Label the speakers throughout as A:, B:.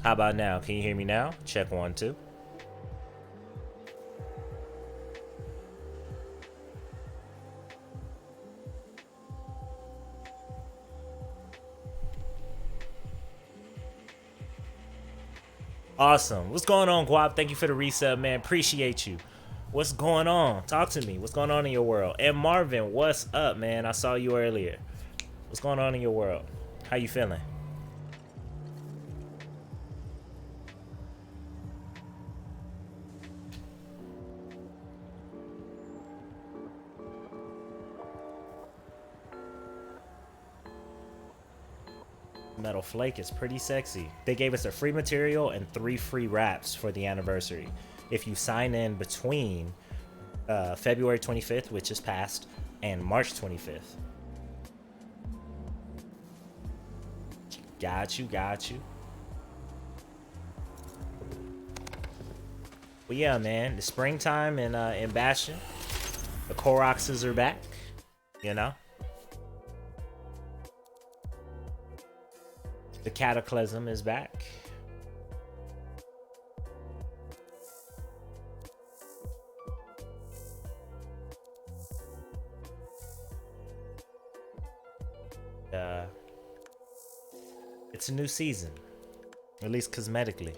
A: How about now? Can you hear me now? Check 1, 2. Awesome. What's going on, Guap? Thank you for the resub, man. Appreciate you. What's going on? Talk to me. What's going on in your world? And Marvin, what's up, man? I saw you earlier. What's going on in your world? How you feeling? Metal Flake is pretty sexy. They gave us a free material and 3 free wraps for the anniversary. If you sign in between February 25th, which is past, and March 25th. Got you. Well, yeah, man, the springtime in Bastion. The Koroxes are back, you know? The Cataclysm is back. It's a new season, at least cosmetically.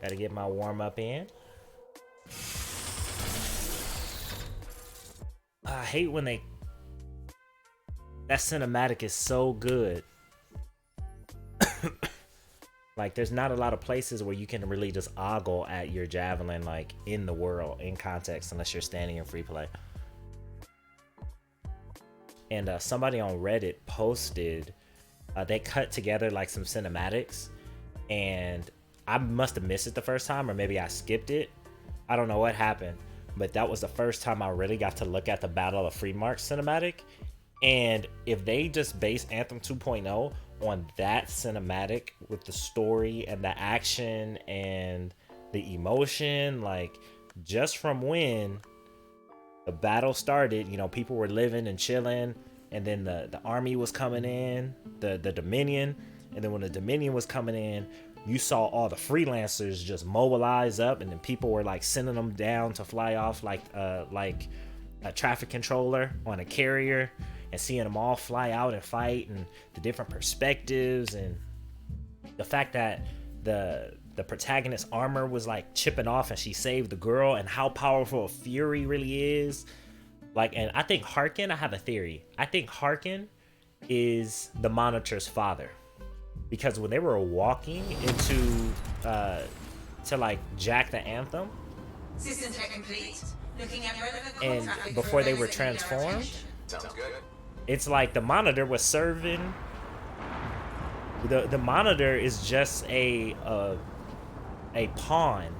A: Gotta get my warm up in. I hate when that cinematic is so good. Like, there's not a lot of places where you can really just ogle at your javelin, like, in the world, in context, unless you're standing in free play. And somebody on Reddit posted, they cut together, like, some cinematics, and I must have missed it the first time, or maybe I skipped it. I don't know what happened, but that was the first time I really got to look at the Battle of Freemark cinematic. And if they just base Anthem 2.0 on that cinematic with the story and the action and the emotion, like, just from when the battle started, you know, people were living and chilling, and then the army was coming in, the Dominion, and then when the Dominion was coming in, you saw all the freelancers just mobilize up, and then people were like sending them down to fly off like a traffic controller on a carrier, and seeing them all fly out and fight, and the different perspectives, and the fact that the protagonist's armor was like chipping off and she saved the girl, and how powerful Fury really is. Like, and I think Harkin, I have a theory. I think Harkin is the Monitor's father, because when they were walking into to like jack the Anthem,
B: System check complete. Looking at relevant
A: and
B: traffic
A: before they
B: for
A: were
B: those in your
A: transformed,
B: attention.
C: Sounds good.
A: it's like the Monitor was serving. The Monitor is just a pawn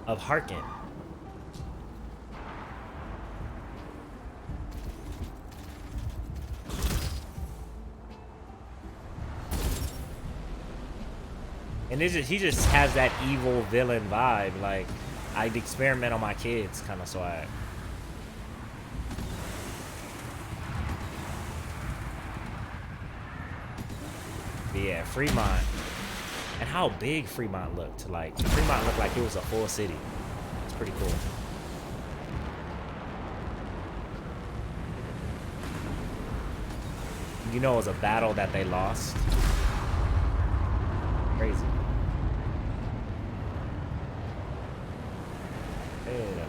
A: of Harkin. And he just has that evil villain vibe. Like, I'd experiment on my kids kind of swag. But yeah, Fremont. And how big Fremont looked. Like, Fremont looked like it was a full city. It's pretty cool. You know, it was a battle that they lost. Crazy. Wait a minute.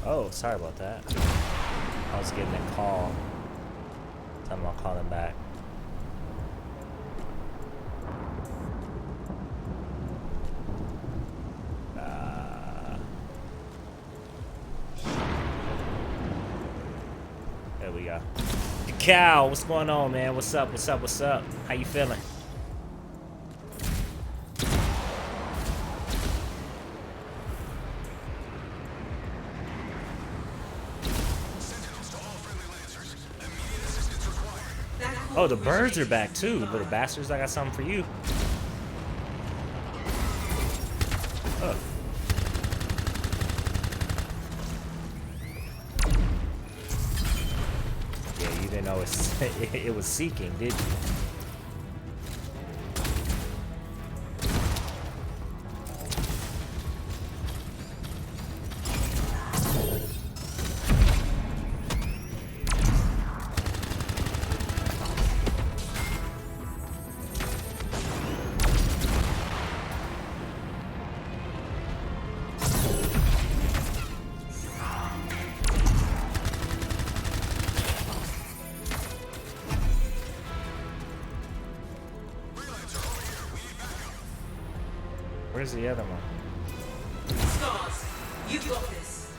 A: Oh, sorry about that. I was getting a call. Tell them I'll call them back. There we go. Cal, what's going on, man? What's up? How you feeling? Oh, the birds are back too, little bastards. I got something for you. Oh. Yeah, you didn't know it was seeking, did you? Where's the other one?
B: Stars, you've got this.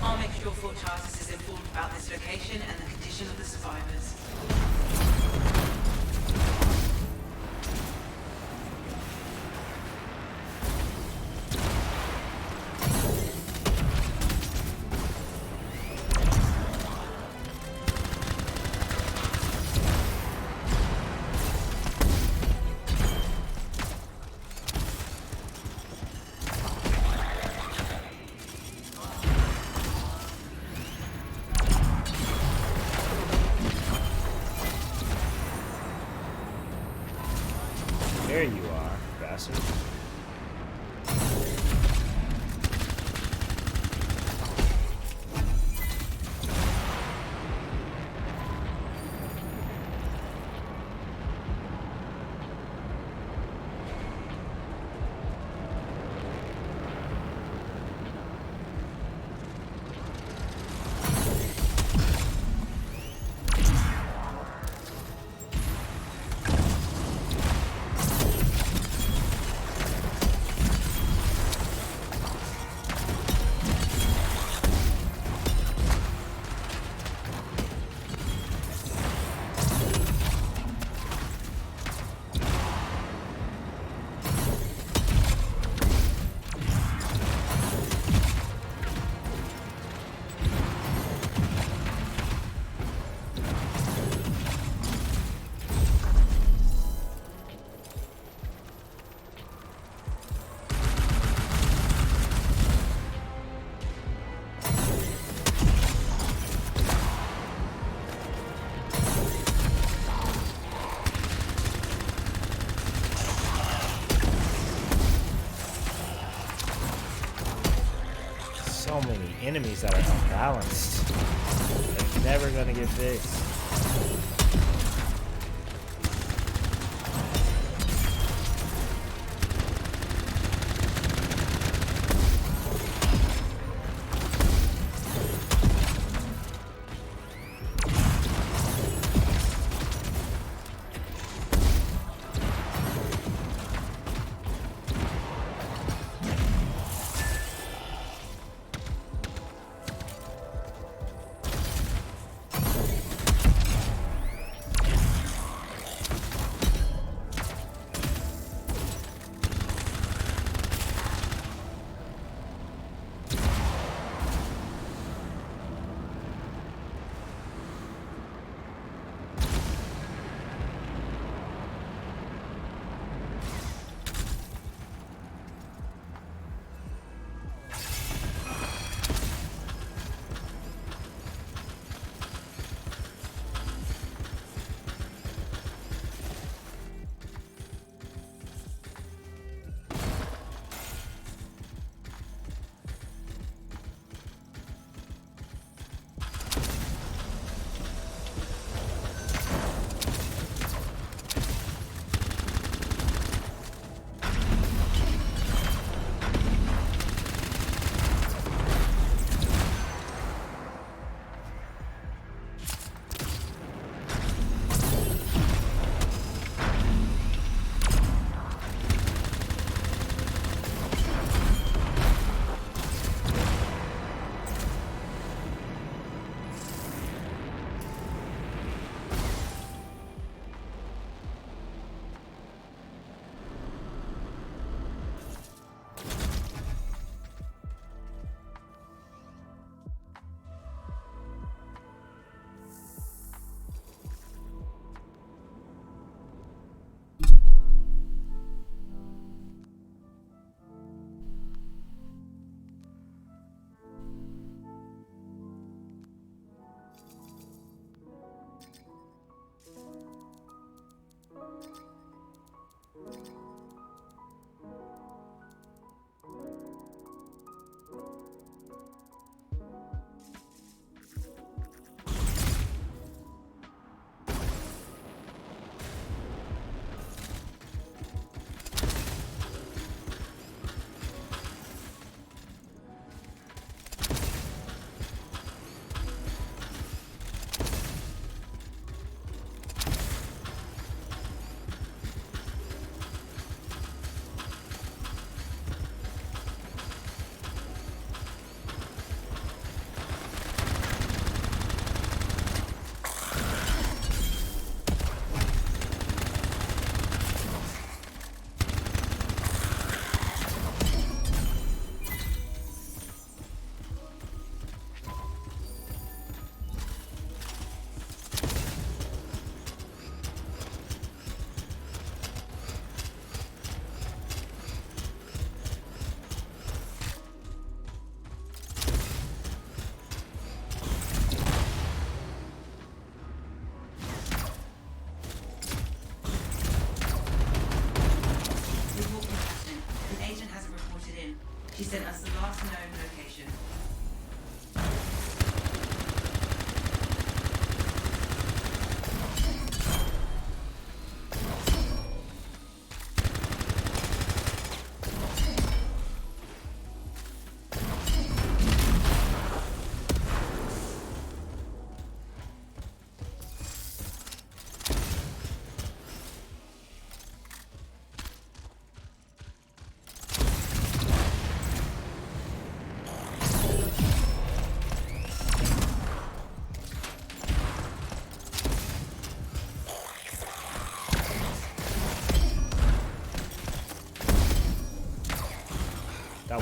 B: I'll make sure Fort Tarsus is informed about this location and the condition of the survivors.
A: There you are, bastard. So many enemies that are unbalanced. They're never gonna get fixed.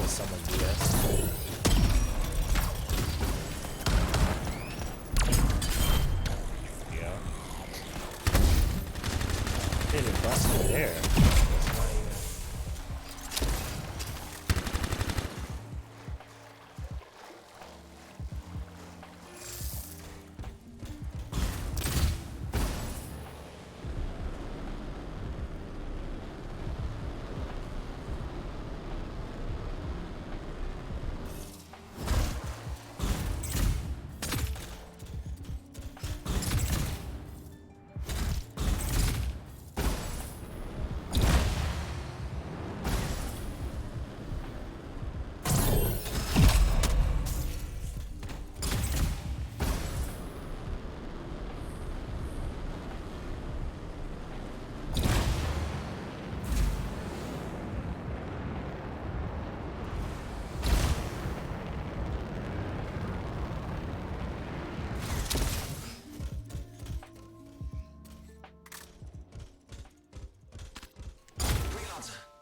A: was someone BS. Yeah. Did it busted there? That's not even...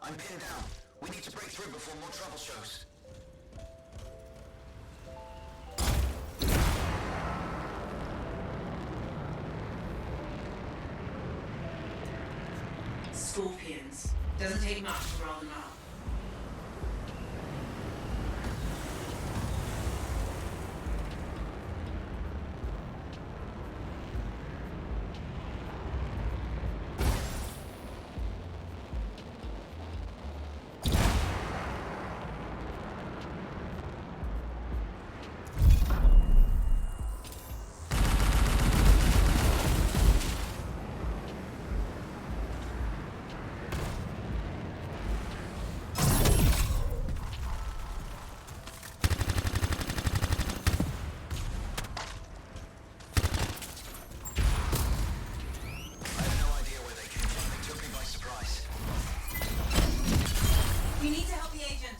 C: I'm pinned down. We need to break through before more trouble shows.
B: Scorpions. Doesn't take much to roll them up. We need to help the agent.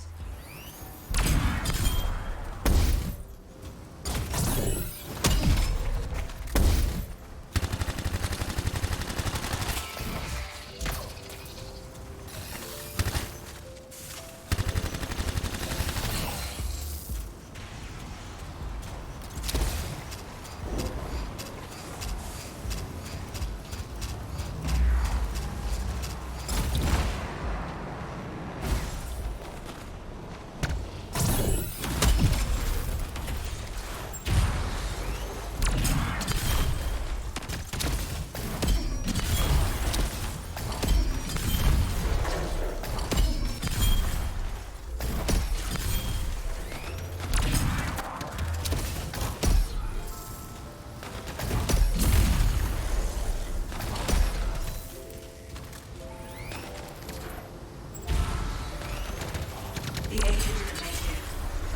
B: The agent didn't make it.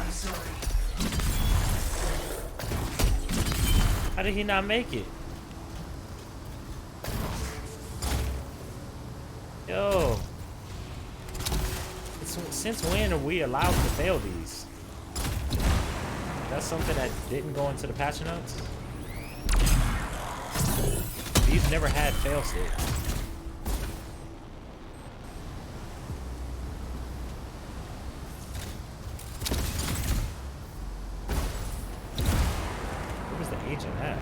B: I'm sorry.
A: How did he not make it? Yo. Since when are we allowed to fail these? That's something that didn't go into the patch notes? These never had fail states. Agent hat.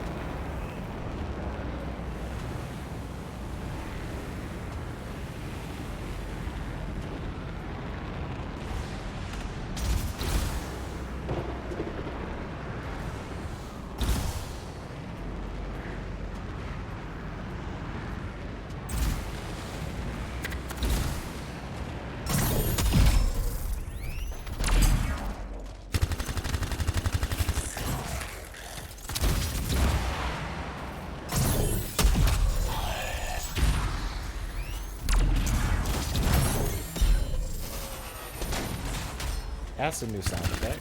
A: That's a new sound effect.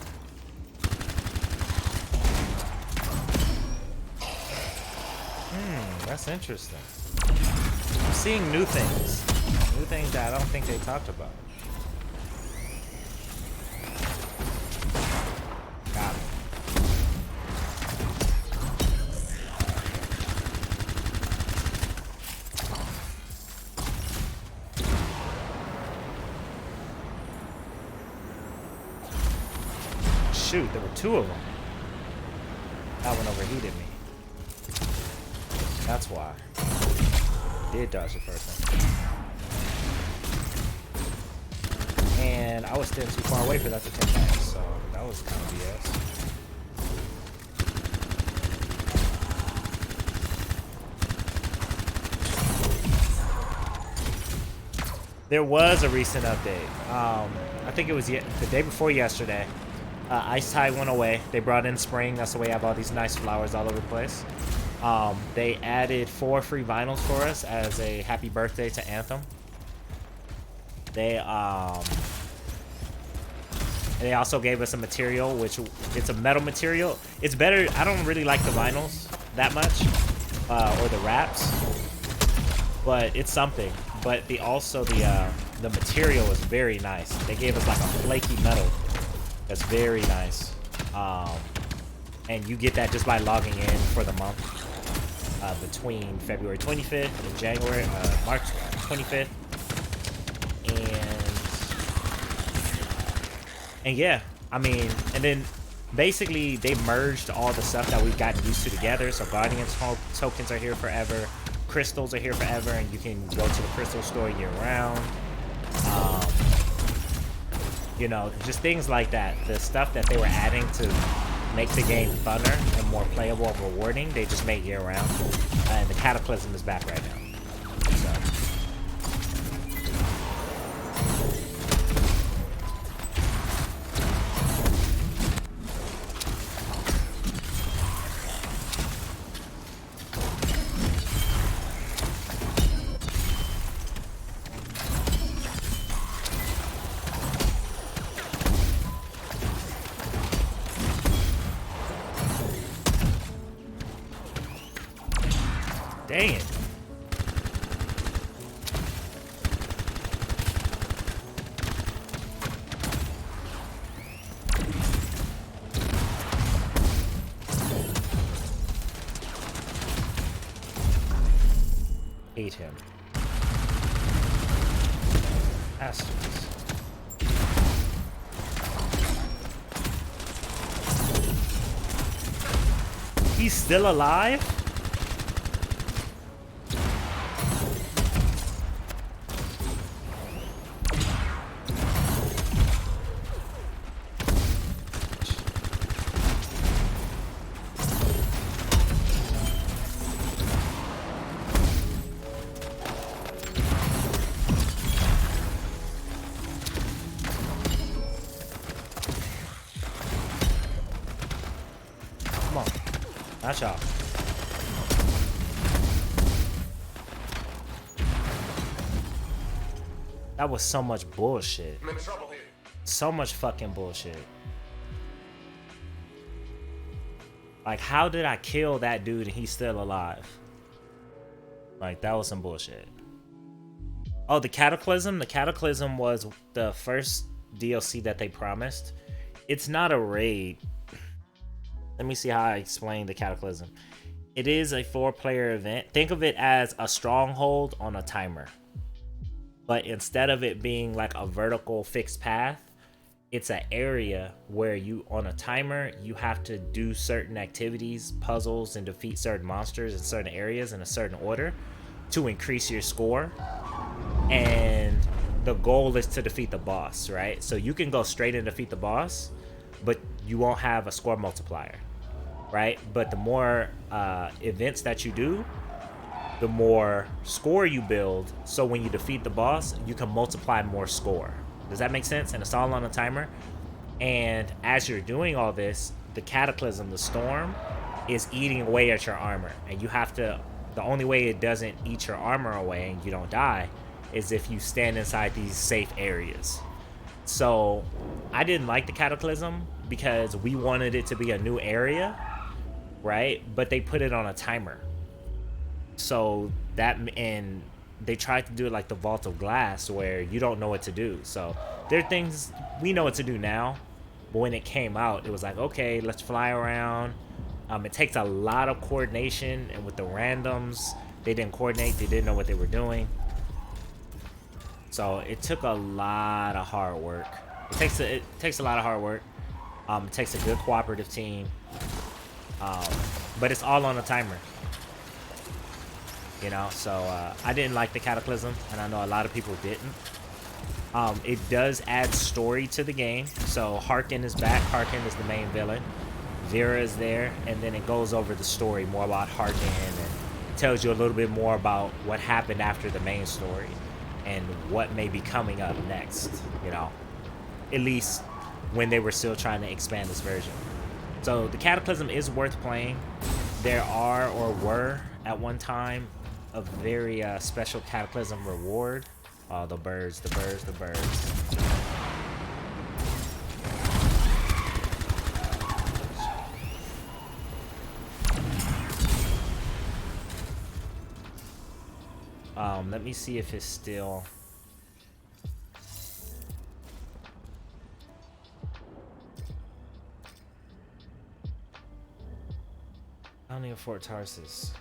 A: That's interesting. I'm seeing new things. New things that I don't think they talked about. Got it. shoot, there were two of them. That one overheated me. That's why. Did dodge the first one. And I was standing too far away for that to take back, so that was kind of BS. There was a recent update. I think it was the day before yesterday. Ice Tide went away. They brought in spring. That's the way I have all these nice flowers all over the place. They added 4 free vinyls for us as a happy birthday to Anthem. They also gave us a material, which it's a metal material. It's better. I don't really like the vinyls that much, or the wraps, but it's something. But the material is very nice. They gave us like a flaky metal that's very nice, and you get that just by logging in for the month between February 25th and March 25th, and yeah, I mean, and then basically they merged all the stuff that we've gotten used to together. So Guardians tokens are here forever. Crystals are here forever, and you can go to the crystal store year round. You know, just things like that. The stuff that they were adding to make the game funner and more playable and rewarding, they just made year round. And the Cataclysm is back right now. So. Dang it. Hate him. Bastards. He's still alive? Come on. Match out. That was so much bullshit.
C: I'm in trouble here.
A: So much fucking bullshit. Like, how did I kill that dude and he's still alive? Like, that was some bullshit. Oh, the Cataclysm? The Cataclysm was the first DLC that they promised. It's not a raid. Let me see how I explain the Cataclysm. It is a 4-player event. Think of it as a stronghold on a timer. But instead of it being like a vertical fixed path, it's an area where you, on a timer, you have to do certain activities, puzzles, and defeat certain monsters in certain areas in a certain order to increase your score. And the goal is to defeat the boss, right? So you can go straight and defeat the boss, but you won't have a score multiplier, right? But the more events that you do, the more score you build. So when you defeat the boss, you can multiply more score. Does that make sense? And it's all on a timer. And as you're doing all this, the Cataclysm, the storm, is eating away at your armor. And you have to, the only way it doesn't eat your armor away and you don't die is if you stand inside these safe areas. So I didn't like the Cataclysm because we wanted it to be a new area, right? But they put it on a timer. So that, and they tried to do it like the Vault of Glass where you don't know what to do. So there are things we know what to do now, but when it came out, it was like, okay, let's fly around. It takes a lot of coordination, and with the randoms, they didn't coordinate, they didn't know what they were doing. So it took a lot of hard work. It takes a lot of hard work. It takes a good cooperative team, but it's all on a timer. You know, so I didn't like the Cataclysm, and I know a lot of people didn't. It does add story to the game. So Harkin is back. Harkin is the main villain. Vera is there, and then it goes over the story more about Harkin and tells you a little bit more about what happened after the main story and what may be coming up next, you know, at least when they were still trying to expand this version. So the Cataclysm is worth playing. There are, or were at one time, a very special Cataclysm reward. Oh, the birds, the birds, the birds. Let me see if it's still... Founding of Fort Tarsus.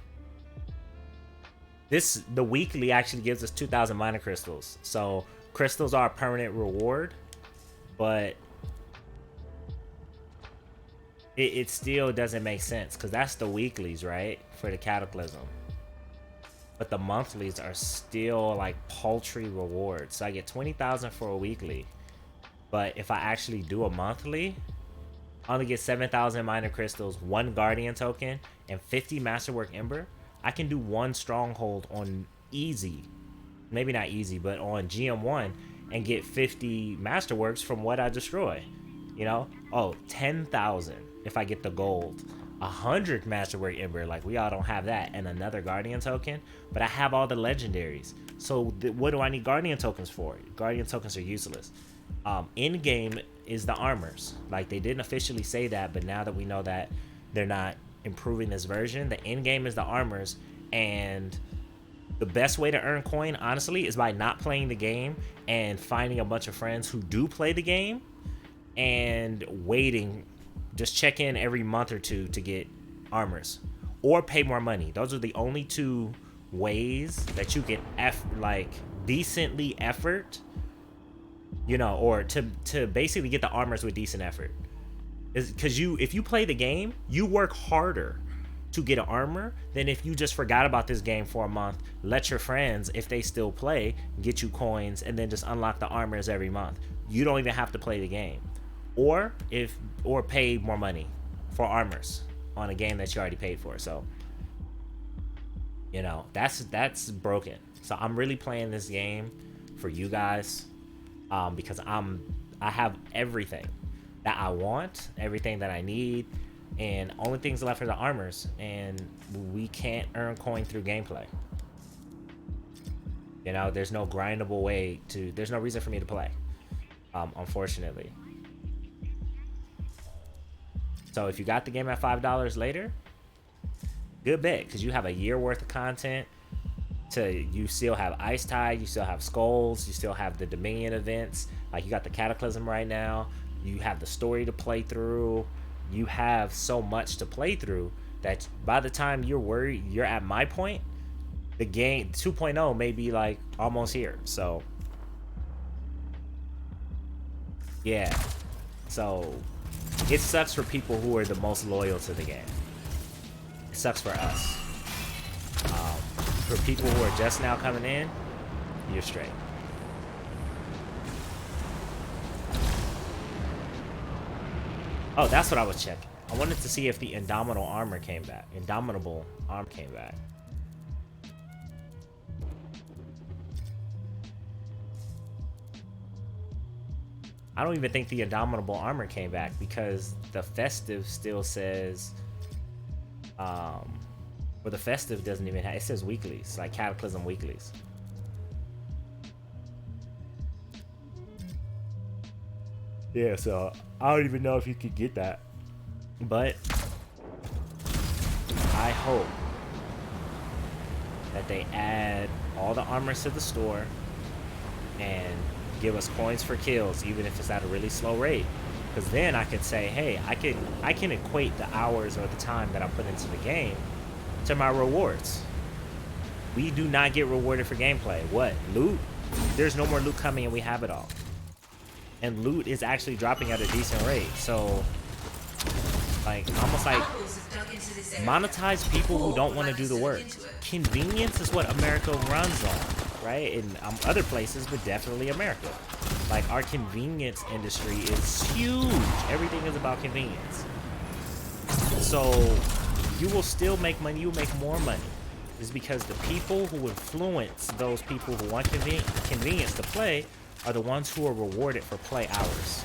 A: The weekly actually gives us 2,000 minor crystals. So crystals are a permanent reward, but it still doesn't make sense because that's the weeklies, right? For the Cataclysm. But the monthlies are still like paltry rewards. So I get 20,000 for a weekly. But if I actually do a monthly, I only get 7,000 minor crystals, 1 guardian token, and 50 masterwork ember. I can do 1 stronghold on easy, maybe not easy, but on GM1 and get 50 masterworks from what I destroy. You know, oh, 10,000 if I get the gold, 100 masterwork ember, like we all don't have that, and another guardian token. But I have all the legendaries. So what do I need guardian tokens for? Guardian tokens are useless. In game is the armors. Like they didn't officially say that, but now that we know that they're not improving this version, the end game is the armors. And the best way to earn coin, honestly, is by not playing the game and finding a bunch of friends who do play the game and waiting. Just check in every month or two to get armors or pay more money. Those are the only 2 ways that you can decently effort, you know, or to basically get the armors with decent effort. Is because if you play the game, you work harder to get an armor than if you just forgot about this game for a month, let your friends, if they still play, get you coins, and then just unlock the armors every month. You don't even have to play the game, or pay more money for armors on a game that you already paid for. So, you know, that's broken. So I'm really playing this game for you guys, because I have everything that I want, everything that I need, and only things left are the armors, and we can't earn coin through gameplay. You know, there's no grindable way to, there's no reason for me to play, unfortunately. So if you got the game at $5 later, good bet, because you have a year worth of content. You still have Ice Tide, you still have Skulls, you still have the Dominion events. Like you got the Cataclysm right now. You have the story to play through. You have so much to play through that by the time you're at my point, the game 2.0 may be like almost here. So yeah, so it sucks for people who are the most loyal to the game. It sucks for us. For people who are just now coming in, you're straight. Oh, that's what I was checking. I wanted to see if the Indomitable armor came back. Indomitable arm came back. I don't even think the Indomitable armor came back because the festive still says, well, the festive doesn't even have, it says weeklies, like Cataclysm weeklies. Yeah, so I don't even know if you could get that, but I hope that they add all the armors to the store and give us coins for kills, even if it's at a really slow rate. Because then I could say, hey, I can equate the hours or the time that I put into the game to my rewards. We do not get rewarded for gameplay. What? Loot? There's no more loot coming and we have it all. And loot is actually dropping at a decent rate. So Like almost like
B: Owls have dug into this area.
A: monetize people who don't want to do the
B: We'll
A: work.
B: look into it.
A: Convenience is what America runs on, right? In other places, but definitely America. Like our convenience industry is huge. Everything is about convenience. So you will still make money. You'll make more money. Is because the people who influence those people who want convenience to play are the ones who are rewarded for play hours.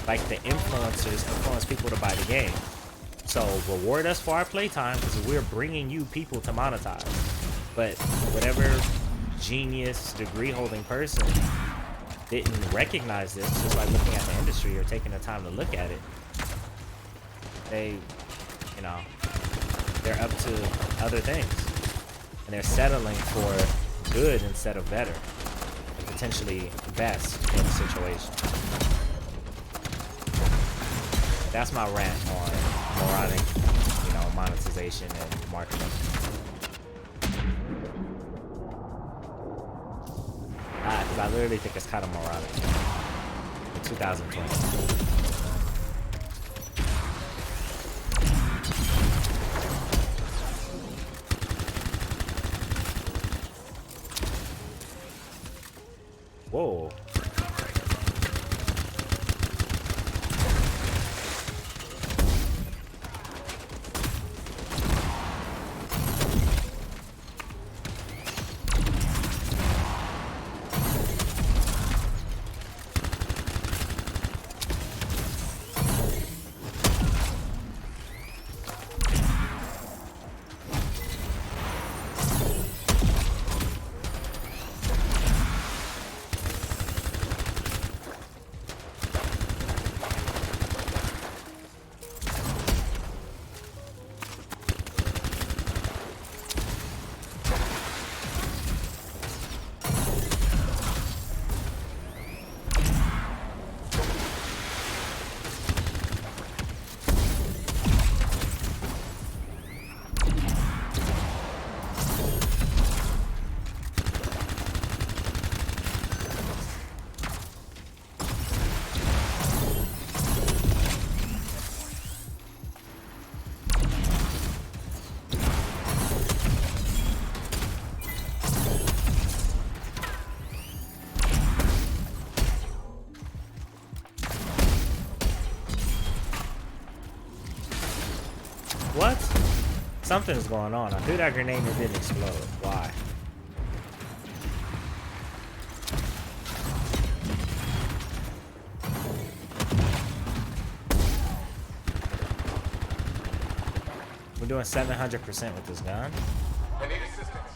A: Like the influencers influence people to buy the game. So reward us for our playtime because we're bringing you people to monetize. But whatever genius degree holding person didn't recognize this, just like looking at the industry or taking the time to look at it, they, you know, they're up to other things. And they're settling for good instead of better. And potentially best in the situation. That's my rant on moronic, you know, monetization and marketing. Because I literally think it's kind of moronic in 2020. Whoa. What? Something's going on. I threw that grenade and it didn't explode. Why? We're doing 700% with this gun.
C: I need assistance.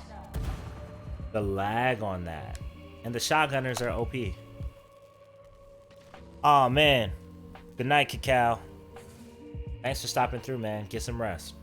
A: The lag on that. And the shotgunners are OP. Oh man. Good night, Cacao. Thanks for stopping through, man. Get some rest.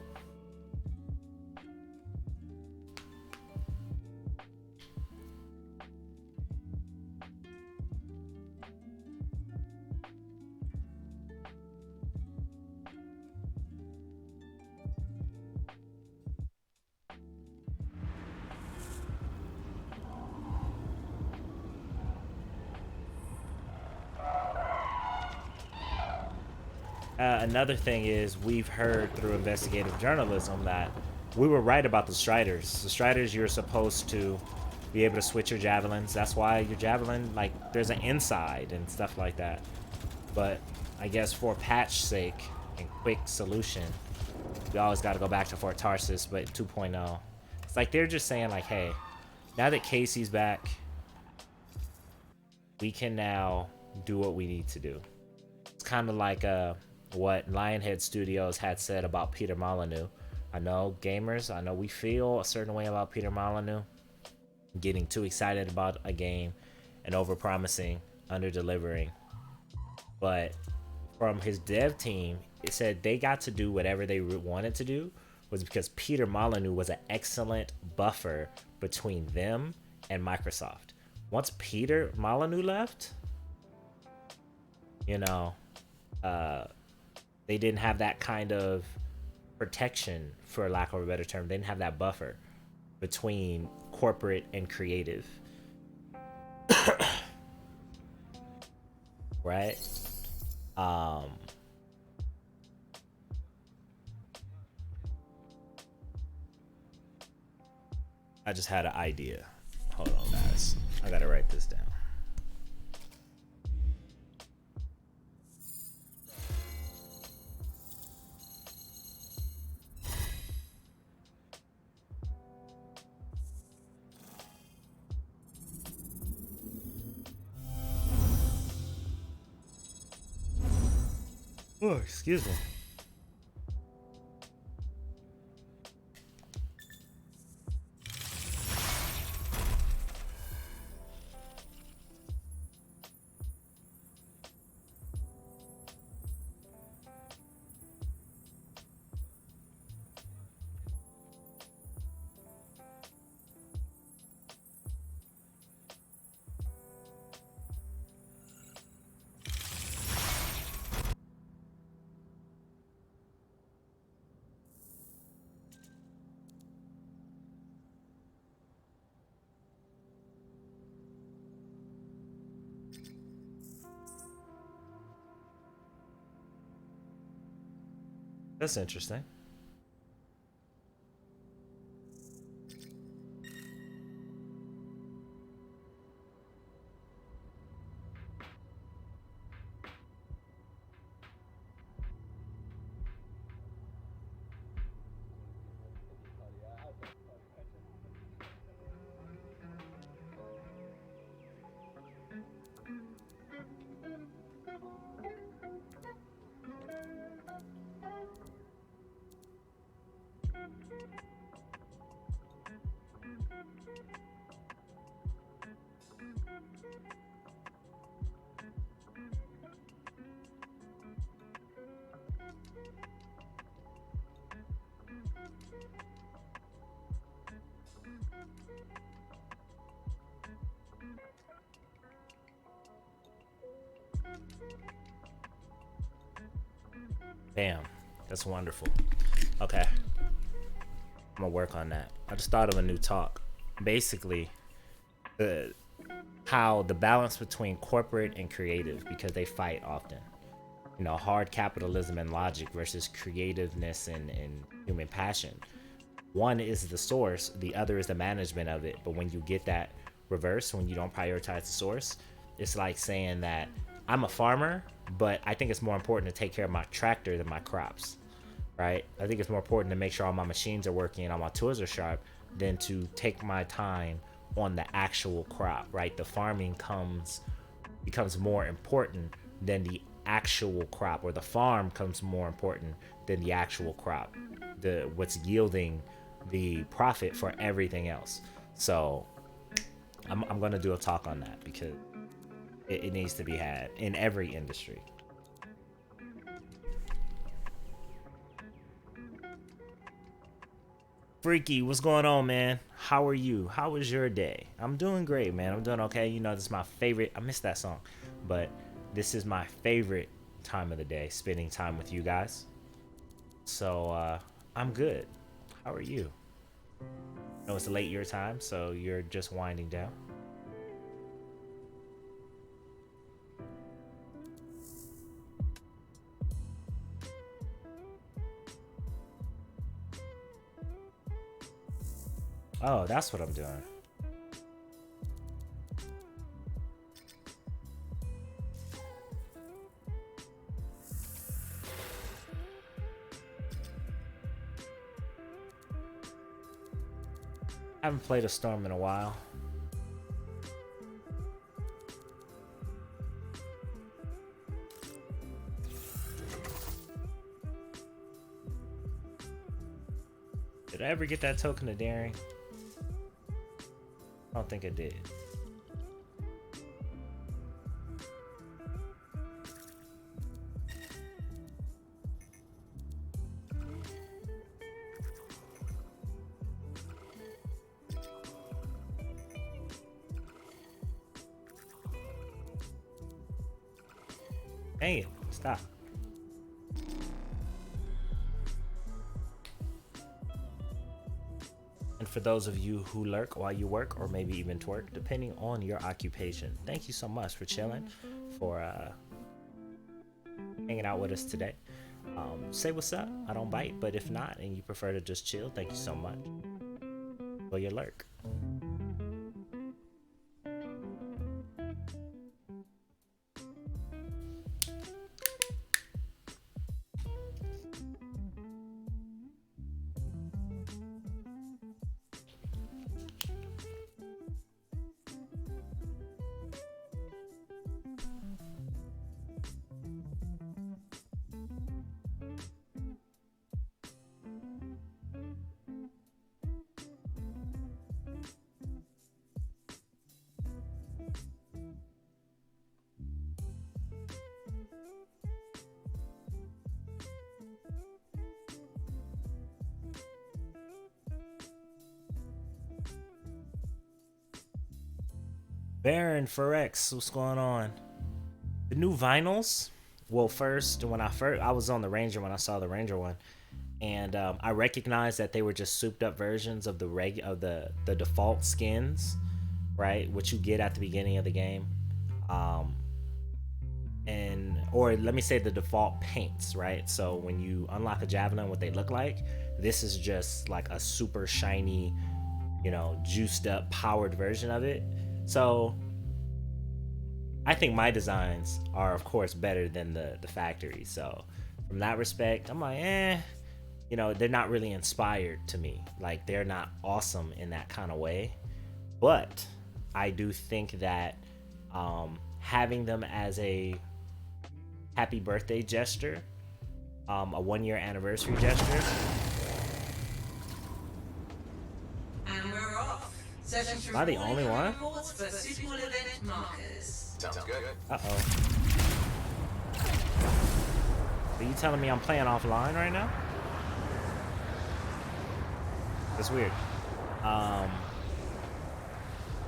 A: Another thing is we've heard through investigative journalism that we were right about the Striders. The Striders, you're supposed to be able to switch your javelins. That's why your javelin, like, there's an inside and stuff like that. But I guess for patch sake and quick solution, we always got to go back to Fort Tarsis, but 2.0. It's like they're just saying, like, hey, now that Casey's back, we can now do what we need to do. It's kind of like what Lionhead Studios had said about Peter Molyneux. I know gamers, I know we feel a certain way about Peter Molyneux, getting too excited about a game and over-promising, under-delivering. But from his dev team, it said they got to do whatever they wanted to do was because Peter Molyneux was an excellent buffer between them and Microsoft. Once Peter Molyneux left, you know, they didn't have that kind of protection, for lack of a better term. They didn't have that buffer between corporate and creative. Right? I just had an idea. Hold on, guys. I gotta write this down. Oh, excuse me. That's interesting. Bam. That's wonderful. Okay. I'm gonna work on that. I just thought of a new talk. Basically, how the balance between corporate and creative, because they fight often. You know, hard capitalism and logic versus creativeness and human passion. One is the source, the other is the management of it. But when you get that reverse, when you don't prioritize the source, it's like saying that I'm a farmer, but I think it's more important to take care of my tractor than my crops, right? I think it's more important to make sure all my machines are working and all my tools are sharp than to take my time on the actual crop, right? The farming becomes more important than the actual crop, or the farm comes more important than the actual crop, what's yielding the profit for everything else. So I'm gonna do a talk on that because it needs to be had in every industry. Freaky, what's going on, man? How are you? How was your day? I'm doing great, man. I'm doing okay. You know, this is my favorite. I missed that song, but this is my favorite time of the day, spending time with you guys. So I'm good. How are you? I know it's late your time, so you're just winding down. Oh, that's what I'm doing. I haven't played a Storm in a while. Did I ever get that token of daring? I don't think I did. Dang it, stop. And for those of you who lurk while you work, or maybe even twerk, depending on your occupation, thank you so much for chilling, for hanging out with us today. Say what's up. I don't bite, but if not, and you prefer to just chill, thank you so much. Enjoy your lurk. Baron Forex, what's going on? The new vinyls. Well, first I was on the Ranger when I saw the Ranger one, and I recognized that they were just souped up versions of the default skins, right? What you get at the beginning of the game, or let me say the default paints, right? So when you unlock a Javelin, what they look like, this is just like a super shiny, juiced up, powered version of it. So I think my designs are, of course, better than the factory. So from that respect, I'm like, they're not really inspired to me. Like, they're not awesome in that kind of way. But I do think that having them as a happy birthday gesture, a 1-year anniversary gesture.
B: And we're off.
A: Am I the only one?
B: For suitable event markers.
C: Sounds good.
A: Uh-oh. Are you telling me I'm playing offline right now? That's weird.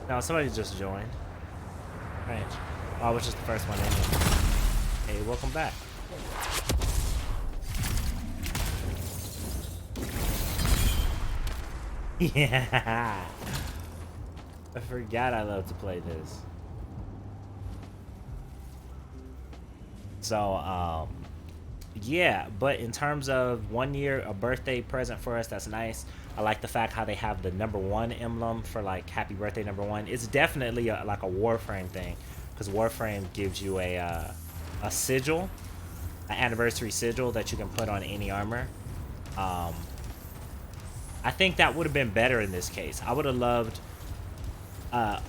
A: No, somebody just joined. Strange. Oh, I was just the first one in. Hey, welcome back. Yeah. I forgot I love to play this. So, yeah, but in terms of 1 year, a birthday present for us, that's nice. I like the fact how they have the #1 emblem for like happy birthday #1. It's definitely like a Warframe thing, because Warframe gives you a sigil, an anniversary sigil that you can put on any armor. I think that would have been better in this case. I would have loved a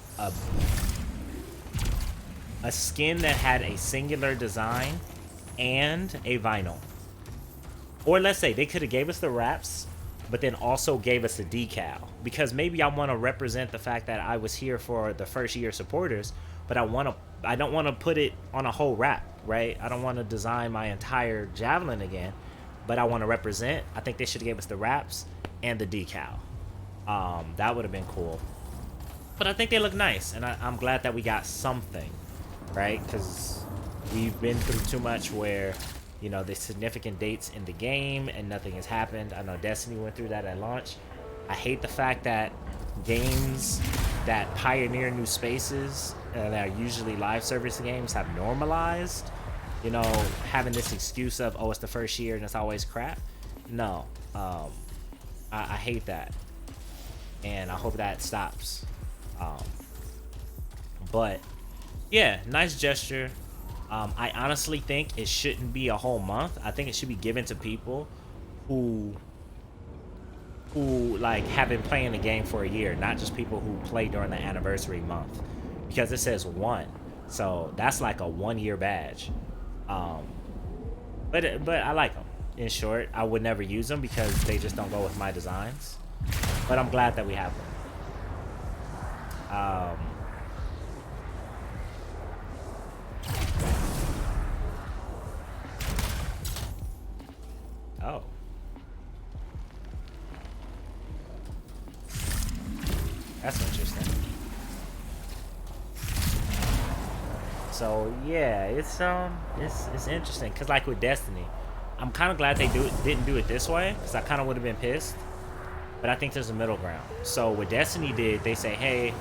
A: skin that had a singular design and a vinyl. Or let's say they could have gave us the wraps, but then also gave us a decal. Because maybe I want to represent the fact that I was here for the first year supporters, but I don't want to put it on a whole wrap, right? I don't want to design my entire Javelin again, but I want to represent. I think they should have gave us the wraps and the decal. That would have been cool. But I think they look nice, and I'm glad that we got something, right? Because we've been through too much where, there's significant dates in the game and nothing has happened. I know Destiny went through that at launch. I hate the fact that games that pioneer new spaces and are usually live service games have normalized, having this excuse of, oh, it's the first year and it's always crap. No, I hate that, and I hope that stops. But yeah, nice gesture. I honestly think it shouldn't be a whole month. I think it should be given to people who like have been playing the game for a year, not just people who play during the anniversary month, because it says 1, so that's like a 1-year badge. But I like them. In short, I would never use them because they just don't go with my designs, but I'm glad that we have them. Oh. That's interesting. So yeah, it's interesting, cause like with Destiny, I'm kind of glad they didn't do it this way, cause I kind of would have been pissed. But I think there's a middle ground. So what Destiny did, they say, hey,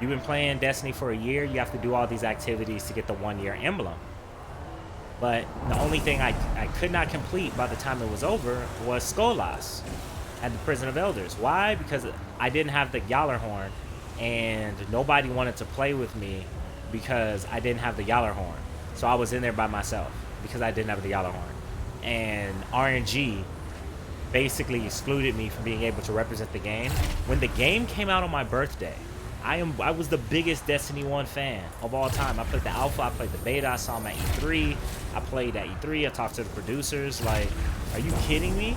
A: you've been playing Destiny for a year, you have to do all these activities to get the 1-year emblem. But the only thing I could not complete by the time it was over was Skolas. at the Prison of Elders. Why? Because I didn't have the Gjallarhorn, and nobody wanted to play with me because I didn't have the Gjallarhorn. So I was in there by myself because I didn't have the Gjallarhorn. And RNG basically excluded me from being able to represent the game. When the game came out on my birthday, I was the biggest Destiny 1 fan of all time. I played the alpha, I played the beta, I saw them at E3, I played at E3, I talked to the producers. Like, are you kidding me?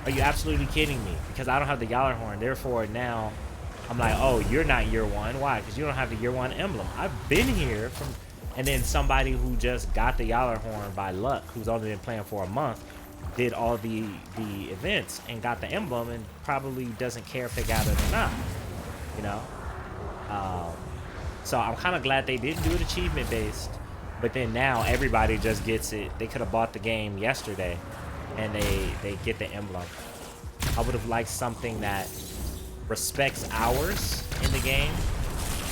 A: Are you absolutely kidding me? Because I don't have the Gjallarhorn, therefore now I'm like, oh, you're not year one. Why? Because you don't have the year one emblem. I've been here from, and then somebody who just got the Gjallarhorn by luck, who's only been playing for a month, did all the events and got the emblem and probably doesn't care if they got it or not, you know. So I'm kind of glad they didn't do it achievement based, but then now everybody just gets it. They could have bought the game yesterday and they get the emblem. I would have liked something that respects hours in the game,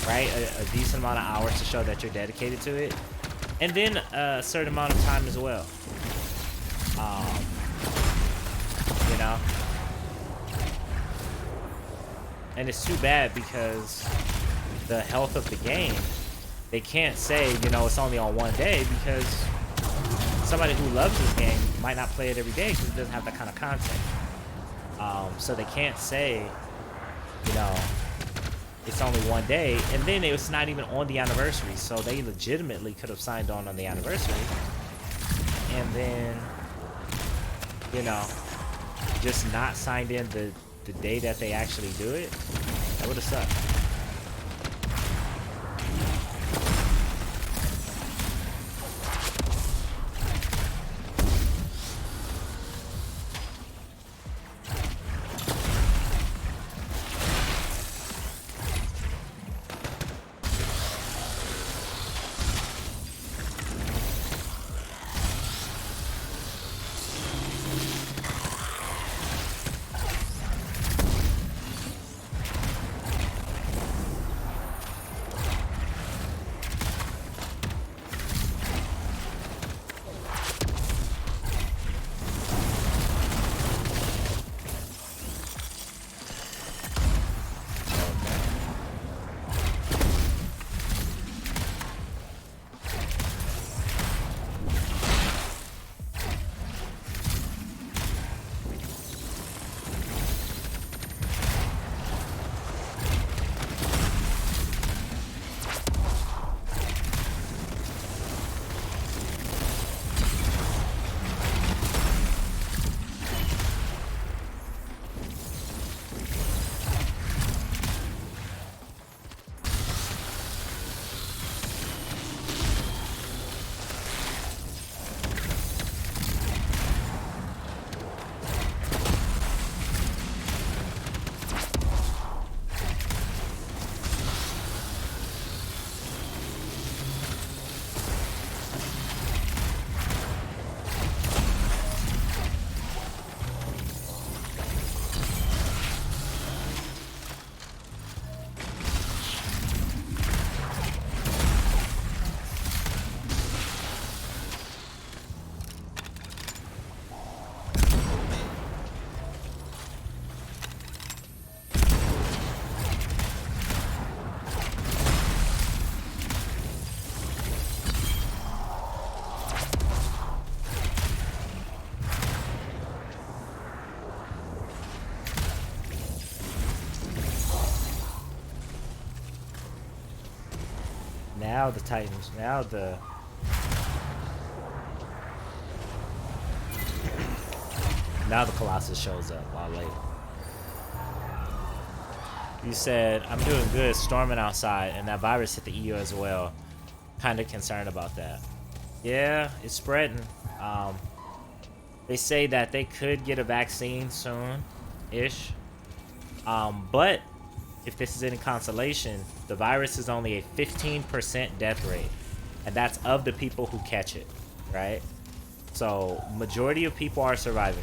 A: right? A decent amount of hours to show that you're dedicated to it, and then a certain amount of time as well. You know, and it's too bad because the health of the game, they can't say, you know, it's only on one day, because somebody who loves this game might not play it every day because it doesn't have that kind of content. So they can't say, you know, it's only one day, and then it's not even on the anniversary, so they legitimately could have signed on the anniversary, and then, you know, just not signed in the day that they actually do it. That would have sucked. Now the Titans, now the Colossus shows up while later. You said, I'm doing good storming outside, and that virus hit the EU as well. Kind of concerned about that. Yeah, it's spreading. They say that they could get a vaccine soon-ish. But if this is any consolation, the virus is only a 15% death rate, and that's of the people who catch it, right? So majority of people are surviving.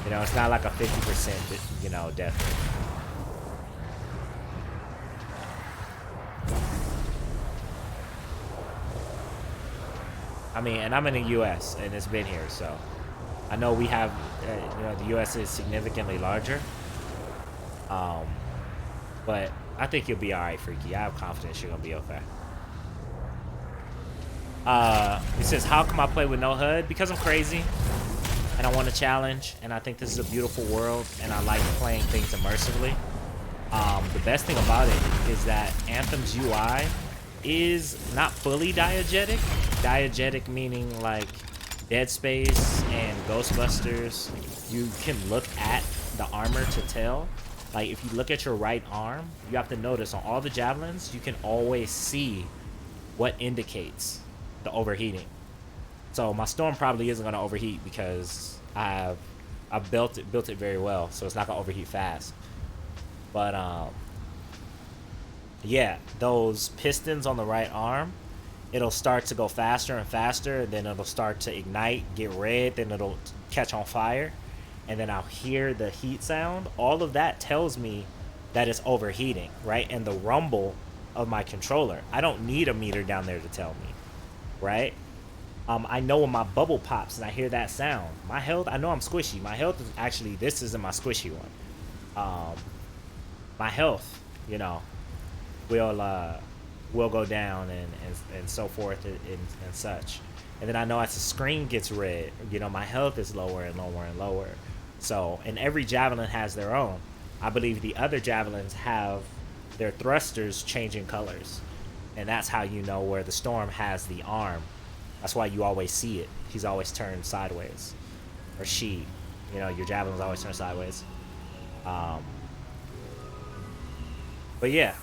A: You know, it's not like a 50%, you know, death rate. I mean, and I'm in the US and it's been here, so I know we have, the U.S. is significantly larger, but I think you'll be all right, Freaky. I have confidence you're gonna be okay. It says, how come I play with no HUD? Because I'm crazy, and I want a challenge, and I think this is a beautiful world, and I like playing things immersively. The best thing about it is that Anthem's UI is not fully diegetic. Diegetic meaning like Dead Space and Ghostbusters, you can look at the armor to tell. Like if you look at your right arm, you have to notice on all the javelins, you can always see what indicates the overheating. So my Storm probably isn't gonna overheat because I've built it very well, so it's not gonna overheat fast. But yeah, those pistons on the right arm, it'll start to go faster and faster, and then it'll start to ignite, get red, then it'll catch on fire, and then I'll hear the heat sound. All of that tells me that it's overheating, right? And the rumble of my controller, I don't need a meter down there to tell me, right? I know when my bubble pops and I hear that sound, my health, I know I'm squishy. My health is actually, this isn't my squishy one. My health, will go down and so forth and such. And then I know as the screen gets red, my health is lower and lower and lower. So, and every javelin has their own. I believe the other javelins have their thrusters changing colors. And that's how you know where the Storm has the arm. That's why you always see it. He's always turned sideways. Or she. Your javelin's always turned sideways. But yeah,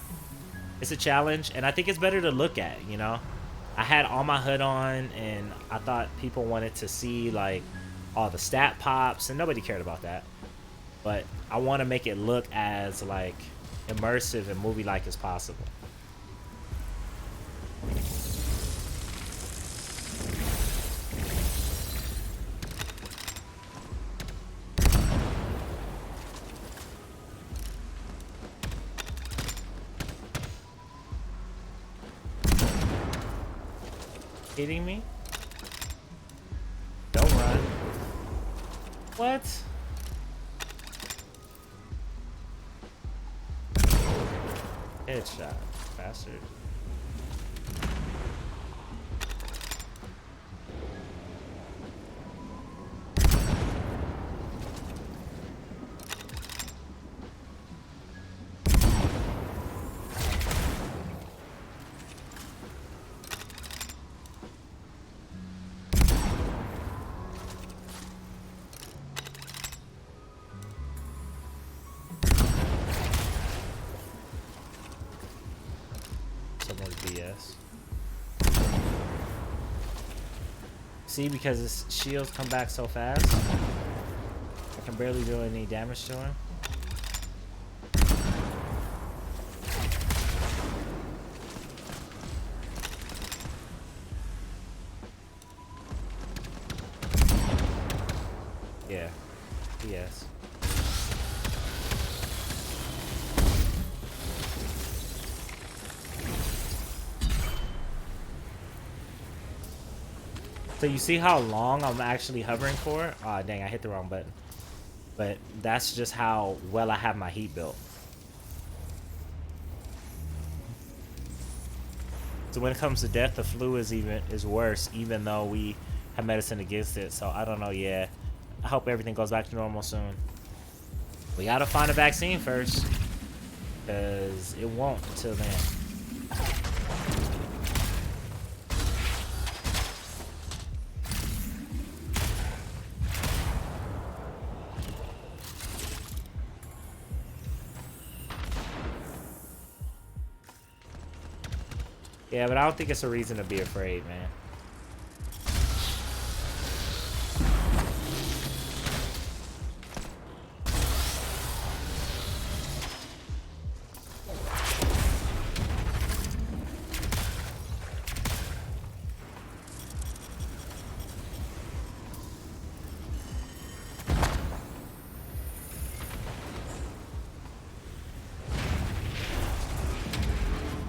A: it's a challenge, and I think it's better to look at, I had all my HUD on, and I thought people wanted to see, like, all the stat pops, and nobody cared about that. But I want to make it look as, like, immersive and movie-like as possible. Kidding me? Don't run. What? Headshot, bastard. See, because his shields come back so fast, I can barely do any damage to him. Yeah, yes. So you see how long I'm actually hovering for? Aw, dang, I hit the wrong button. But that's just how well I have my heat built. So when it comes to death, the flu is worse, even though we have medicine against it. So I don't know, yeah. I hope everything goes back to normal soon. We gotta find a vaccine first, because it won't until then. Yeah, but I don't think it's a reason to be afraid, man.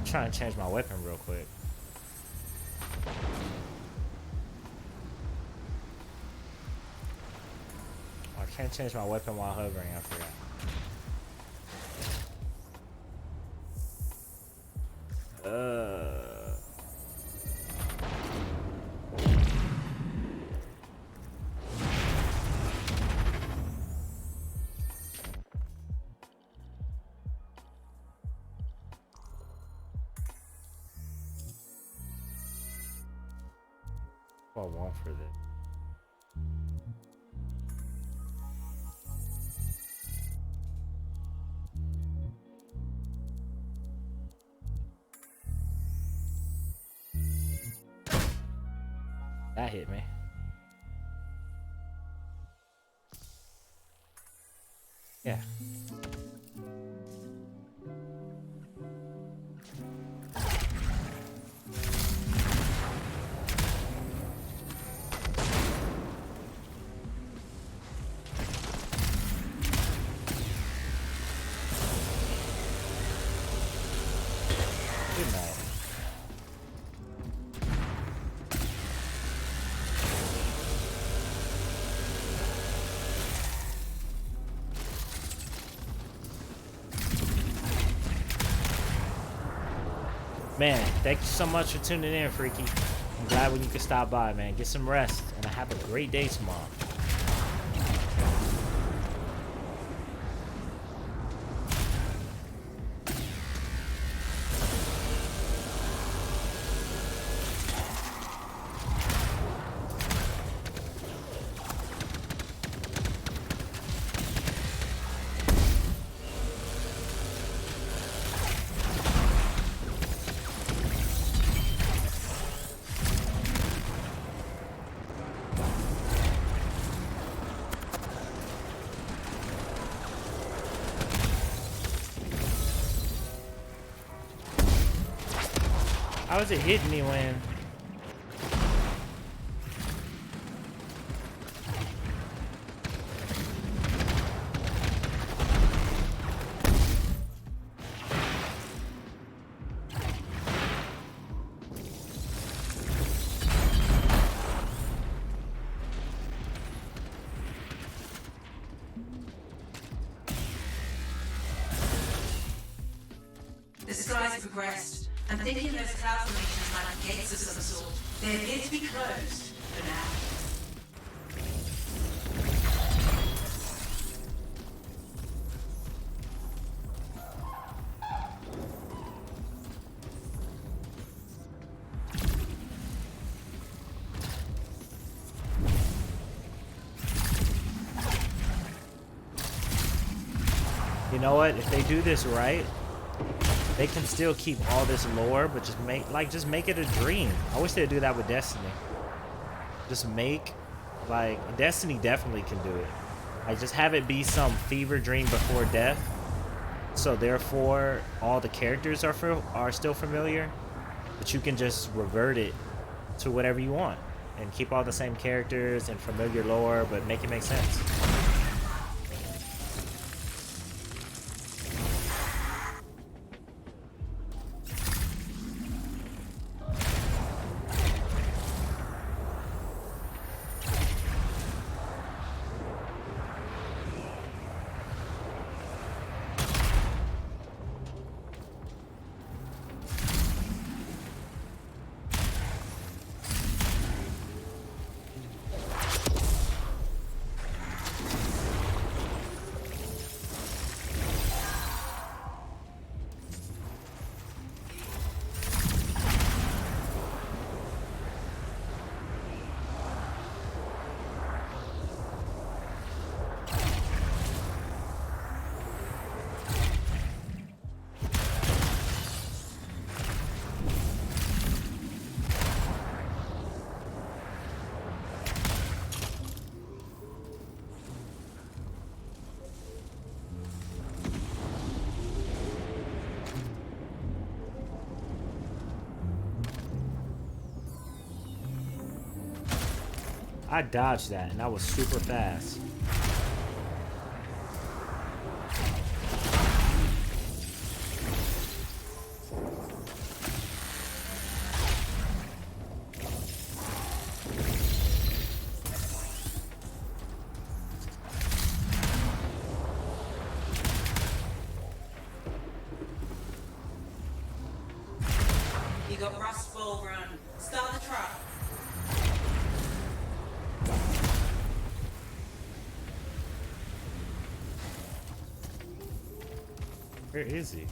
A: Trying to change my weapon real quick. Can't change my weapon while hovering, I forgot. What I want for this. That hit me. Yeah. Good night. Man, thank you so much for tuning in, Freaky. I'm glad when you could stop by, man. Get some rest, and have a great day tomorrow. How is it hitting me when...
B: The skies have progressed. I'm thinking those cloud formations might be gates of some sort. They appear to be closed for now.
A: You know what? If they do this right, they can still keep all this lore, but just make it a dream. I wish they'd do that with Destiny. Just make, like, Destiny definitely can do it. Like, just have it be some fever dream before death. So therefore, all the characters are still familiar, but you can just revert it to whatever you want and keep all the same characters and familiar lore, but make it make sense. I dodged that, and that was super fast.
B: You got Rust Ball Run. Start the truck.
A: Where is he?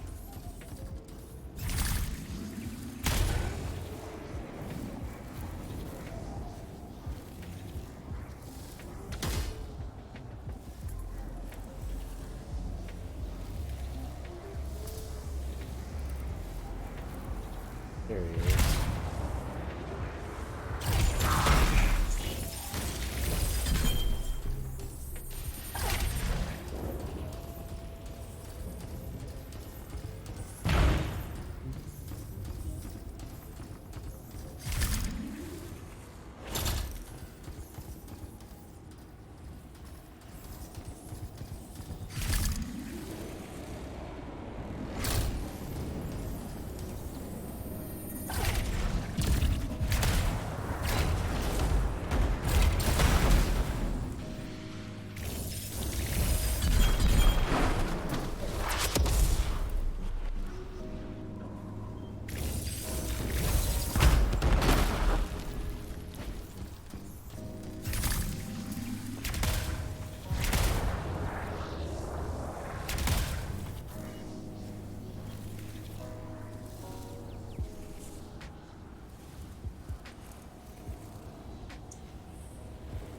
A: There he is.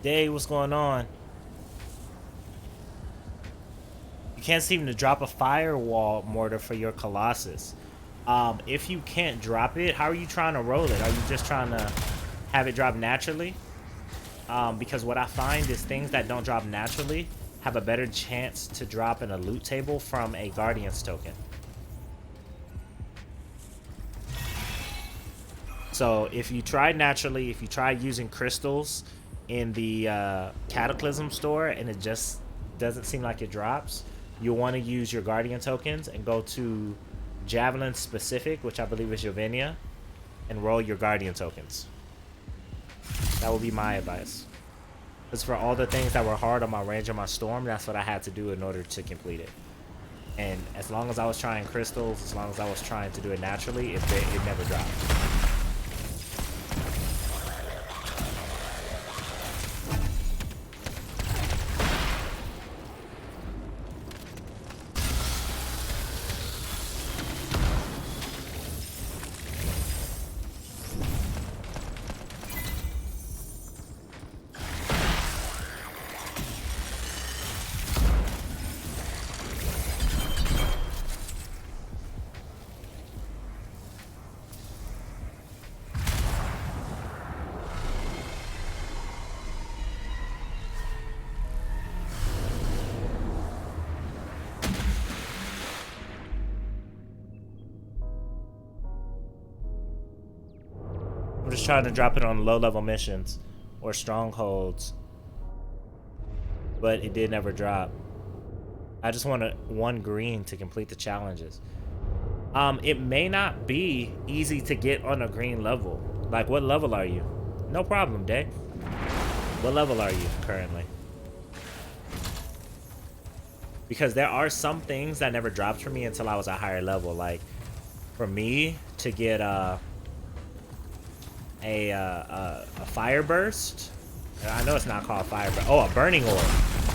A: Day, what's going on? You can't seem to drop a firewall mortar for your Colossus. If you can't drop it, how are you trying to roll it? Are you just trying to have it drop naturally? Because what I find is things that don't drop naturally have a better chance to drop in a loot table from a Guardian's token. So if you try naturally, if you try using crystals in the Cataclysm store and it just doesn't seem like it drops, you'll want to use your Guardian tokens and go to Javelin Specific, which I believe is Jovenia, and roll your Guardian tokens. That would be my advice. Because for all the things that were hard on my range of my storm, that's what I had to do in order to complete it. And as long as I was trying crystals, as long as I was trying to do it naturally, it never dropped. 'm just trying to drop it on low-level missions or strongholds, but it did never drop. I just want one green to complete the challenges. It may not be easy to get on a green level. Like, what level are you? No problem, Day. What level are you currently? Because there are some things that never dropped for me until I was a higher level. Like, for me to get a fire burst. I know it's not called fire burst. Oh, a burning orb.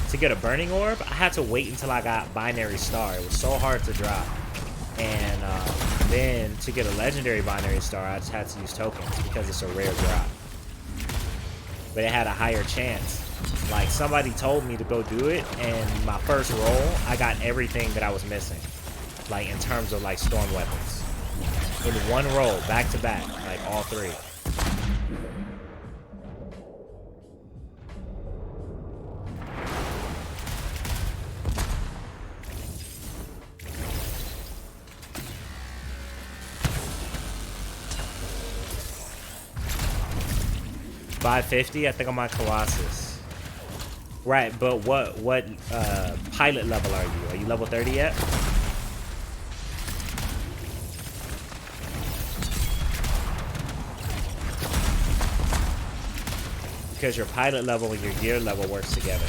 A: To get a burning orb, I had to wait until I got binary star. It was so hard to drop. And then to get a legendary binary star, I just had to use tokens because it's a rare drop. But it had a higher chance. Like, somebody told me to go do it, and my first roll, I got everything that I was missing. Like, in terms of, like, storm weapons. In one roll, back to back, like, all three. $550, I think, on my Colossus. Right, but what pilot level are you? Are you level 30 yet? Because your pilot level and your gear level works together.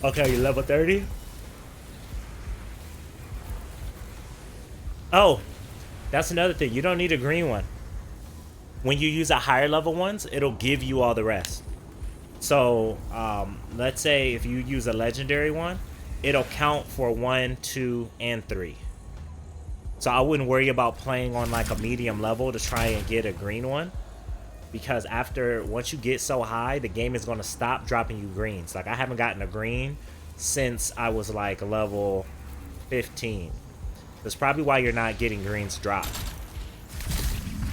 A: Okay, you level 30? Oh, that's another thing. You don't need a green one. When you use a higher level ones, it'll give you all the rest. So, let's say if you use a legendary one, it'll count for 1, 2, and 3. So I wouldn't worry about playing on like a medium level to try and get a green one, because once you get so high, the game is going to stop dropping you greens. Like I haven't gotten a green since I was like level 15. That's probably why you're not getting greens dropped.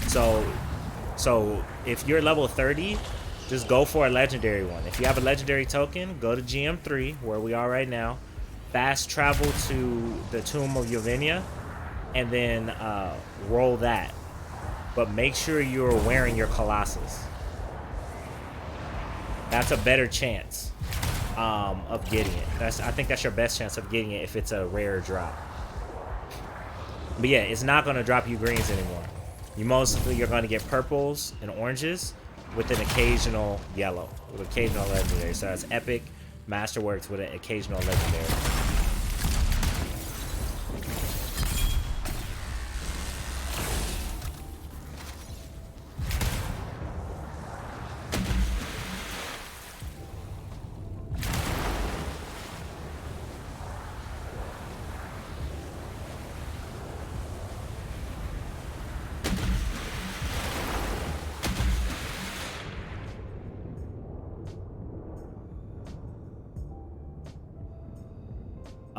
A: So if you're level 30, just go for a legendary one. If you have a legendary token, go to GM3 where we are right now. Fast travel to the Tomb of Yovenia, and then roll that. But make sure you're wearing your Colossus. That's a better chance of getting it. I think that's your best chance of getting it if it's a rare drop. But yeah, it's not going to drop you greens anymore. You're going to get purples and oranges with an occasional yellow, with occasional legendary. So it's epic masterworks with an occasional legendary.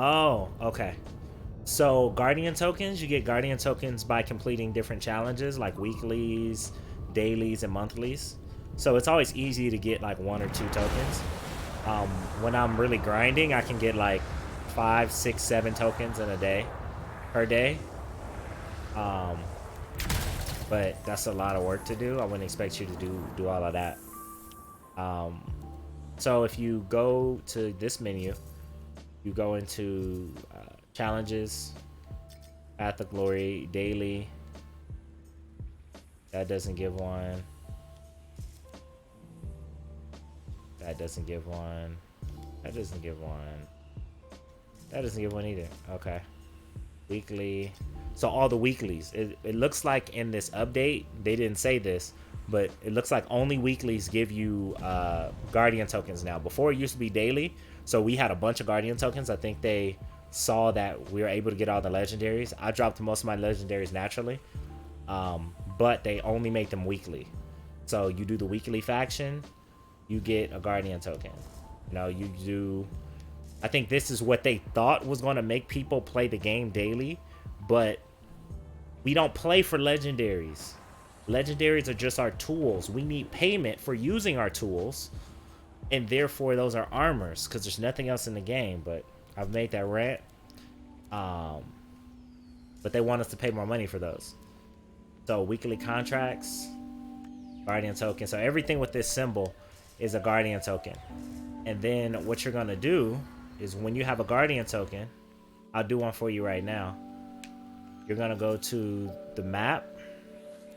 A: Oh, okay. So Guardian tokens, you get Guardian tokens by completing different challenges like weeklies, dailies, and monthlies. So it's always easy to get like 1 or 2 tokens. When I'm really grinding, I can get like 5, 6, 7 tokens in a day, per day. But that's a lot of work to do. I wouldn't expect you to do all of that. So if you go to this menu, you go into challenges, Path of Glory, daily. That doesn't give one. That doesn't give one. That doesn't give one. That doesn't give one either. Okay. Weekly. So all the weeklies. It looks like in this update, they didn't say this, but it looks like only weeklies give you Guardian tokens now. Before it used to be daily. So we had a bunch of Guardian tokens. I think they saw that we were able to get all the legendaries. I dropped most of my legendaries naturally. But they only make them weekly. So you do the weekly faction, you get a Guardian token. You know, you do... I think this is what they thought was going to make people play the game daily. But we don't play for legendaries. Legendaries are just our tools. We need payment for using our tools. And therefore, those are armors, because there's nothing else in the game. But I've made that rant. But they want us to pay more money for those. So weekly contracts, Guardian token. So everything with this symbol is a Guardian token. And then what you're going to do is when you have a Guardian token, I'll do one for you right now. You're going to go to the map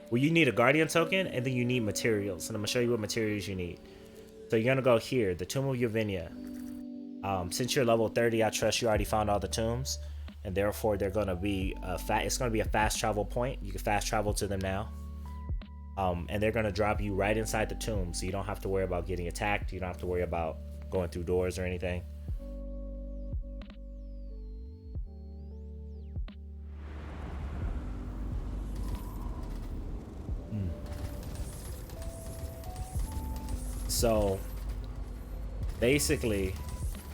A: where you need a Guardian token, and then you need materials. And I'm going to show you what materials you need. So you're going to go here, the Tomb of Yovenia. Since you're level 30, I trust you already found all the tombs. And therefore, they're going to be it's going to be a fast travel point. You can fast travel to them now. And they're going to drop you right inside the tomb. So you don't have to worry about getting attacked. You don't have to worry about going through doors or anything. So basically,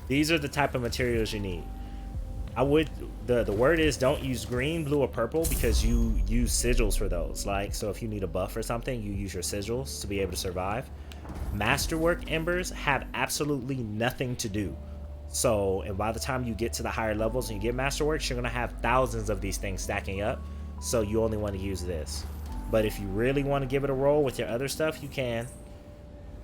A: these are the type of materials you need. The word is don't use green, blue, or purple because you use sigils for those. Like, so if you need a buff or something, you use your sigils to be able to survive. Masterwork embers have absolutely nothing to do. So, and by the time you get to the higher levels and you get masterworks, you're gonna have thousands of these things stacking up. So you only want to use this. But if you really want to give it a roll with your other stuff, you can.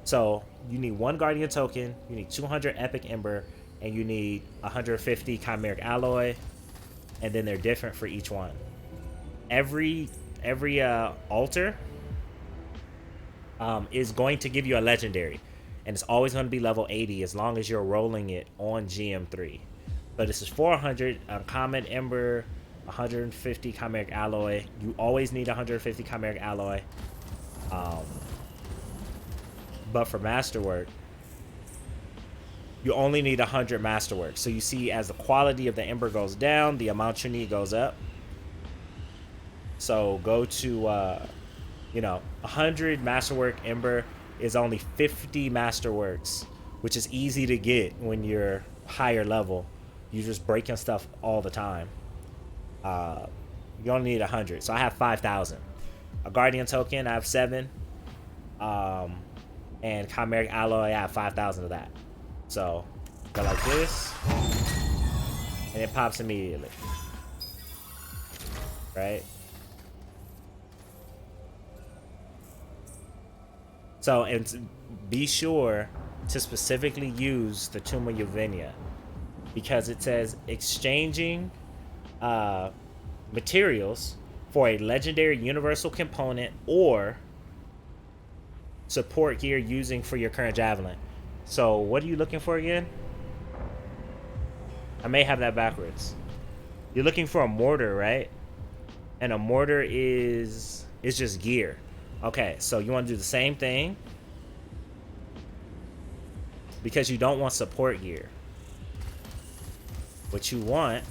A: So you need 1 Guardian token, you need 200 Epic Ember, and you need 150 Chimeric Alloy, and then they're different for each one. Every altar is going to give you a legendary. and it's always going to be level 80 as long as you're rolling it on GM3. So this is 400 uncommon ember, 150 chimeric alloy. You always need 150 chimeric alloy. But for masterwork, you only need 100 masterwork. So you see, as the quality of the ember goes down, the amount you need goes up. So go to 100 masterwork ember is only 50 masterworks, which is easy to get when you're higher level. You're just breaking stuff all the time. You only need 100. So I have 5,000. A guardian token, I have 7. And chimeric alloy, I have 5,000 of that. So go like this, and it pops immediately, right? So, and be sure to specifically use the Tomb of Yevenia, because it says exchanging materials for a legendary universal component or support gear using for your current javelin. So what are you looking for again? I may have that backwards. You're looking for a mortar, right? And a mortar is just gear. Okay, so you want to do the same thing, because you don't want support gear. What you want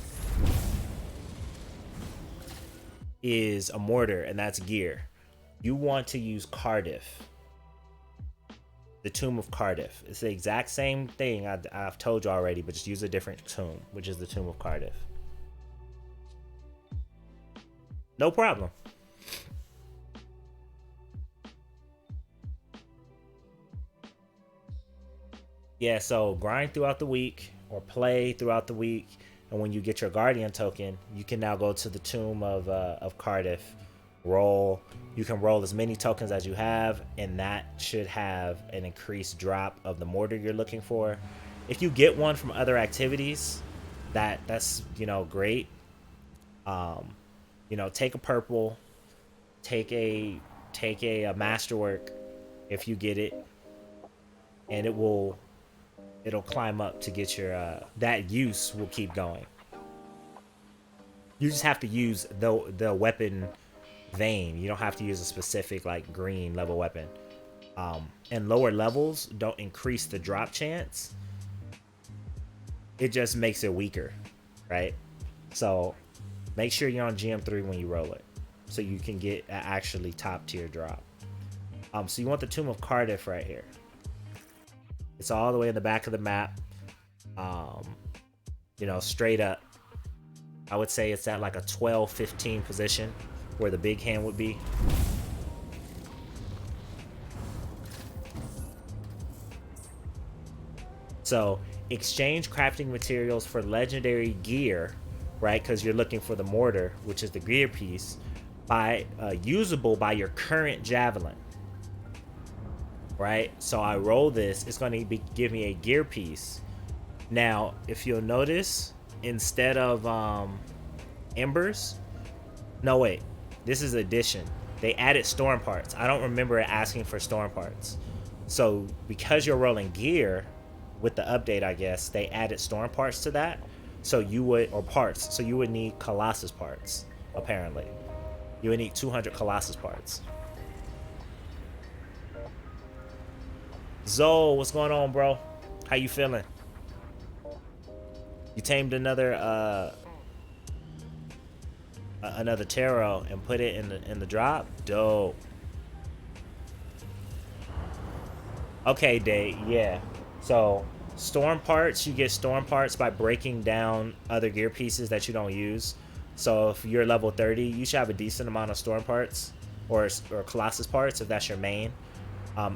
A: is a mortar, and that's gear. You want to use Cardiff. The Tomb of Cardiff. It's the exact same thing I've told you already, but just use a different tomb, which is the Tomb of Cardiff. No problem. Yeah, so grind throughout the week or play throughout the week, and when you get your Guardian token, you can now go to the Tomb of Cardiff. Roll. You can roll as many tokens as you have, and that should have an increased drop of the mortar you're looking for. If you get one from other activities, that's great. Take a purple, take a masterwork if you get it, and it'll climb up to get your that use will keep going. You just have to use the weapon vein. You don't have to use a specific like green level weapon. And lower levels don't increase the drop chance. It just makes it weaker, right? So make sure you're on GM3 when you roll it, so you can get an actually top tier drop. So you want the Tomb of Cardiff right here. It's all the way in the back of the map. Straight up. I would say it's at like a 12-15 position where the big hand would be. So exchange crafting materials for legendary gear, right? Because you're looking for the mortar, which is the gear piece, by usable by your current javelin, right? So I roll this, it's going to give me a gear piece. Now, if you'll notice, instead of embers, no wait, this is addition. They added storm parts. I don't remember it asking for storm parts. So because you're rolling gear with the update, I guess they added storm parts to that. So you would, or parts. So you would need Colossus parts. Apparently, you would need 200 Colossus parts. Zoe, what's going on, bro? How you feeling? You tamed another tarot and put it in the drop. Dope. Okay, Day. Yeah. So storm parts, you get storm parts by breaking down other gear pieces that you don't use. So if you're level 30, you should have a decent amount of storm parts or Colossus parts if that's your main.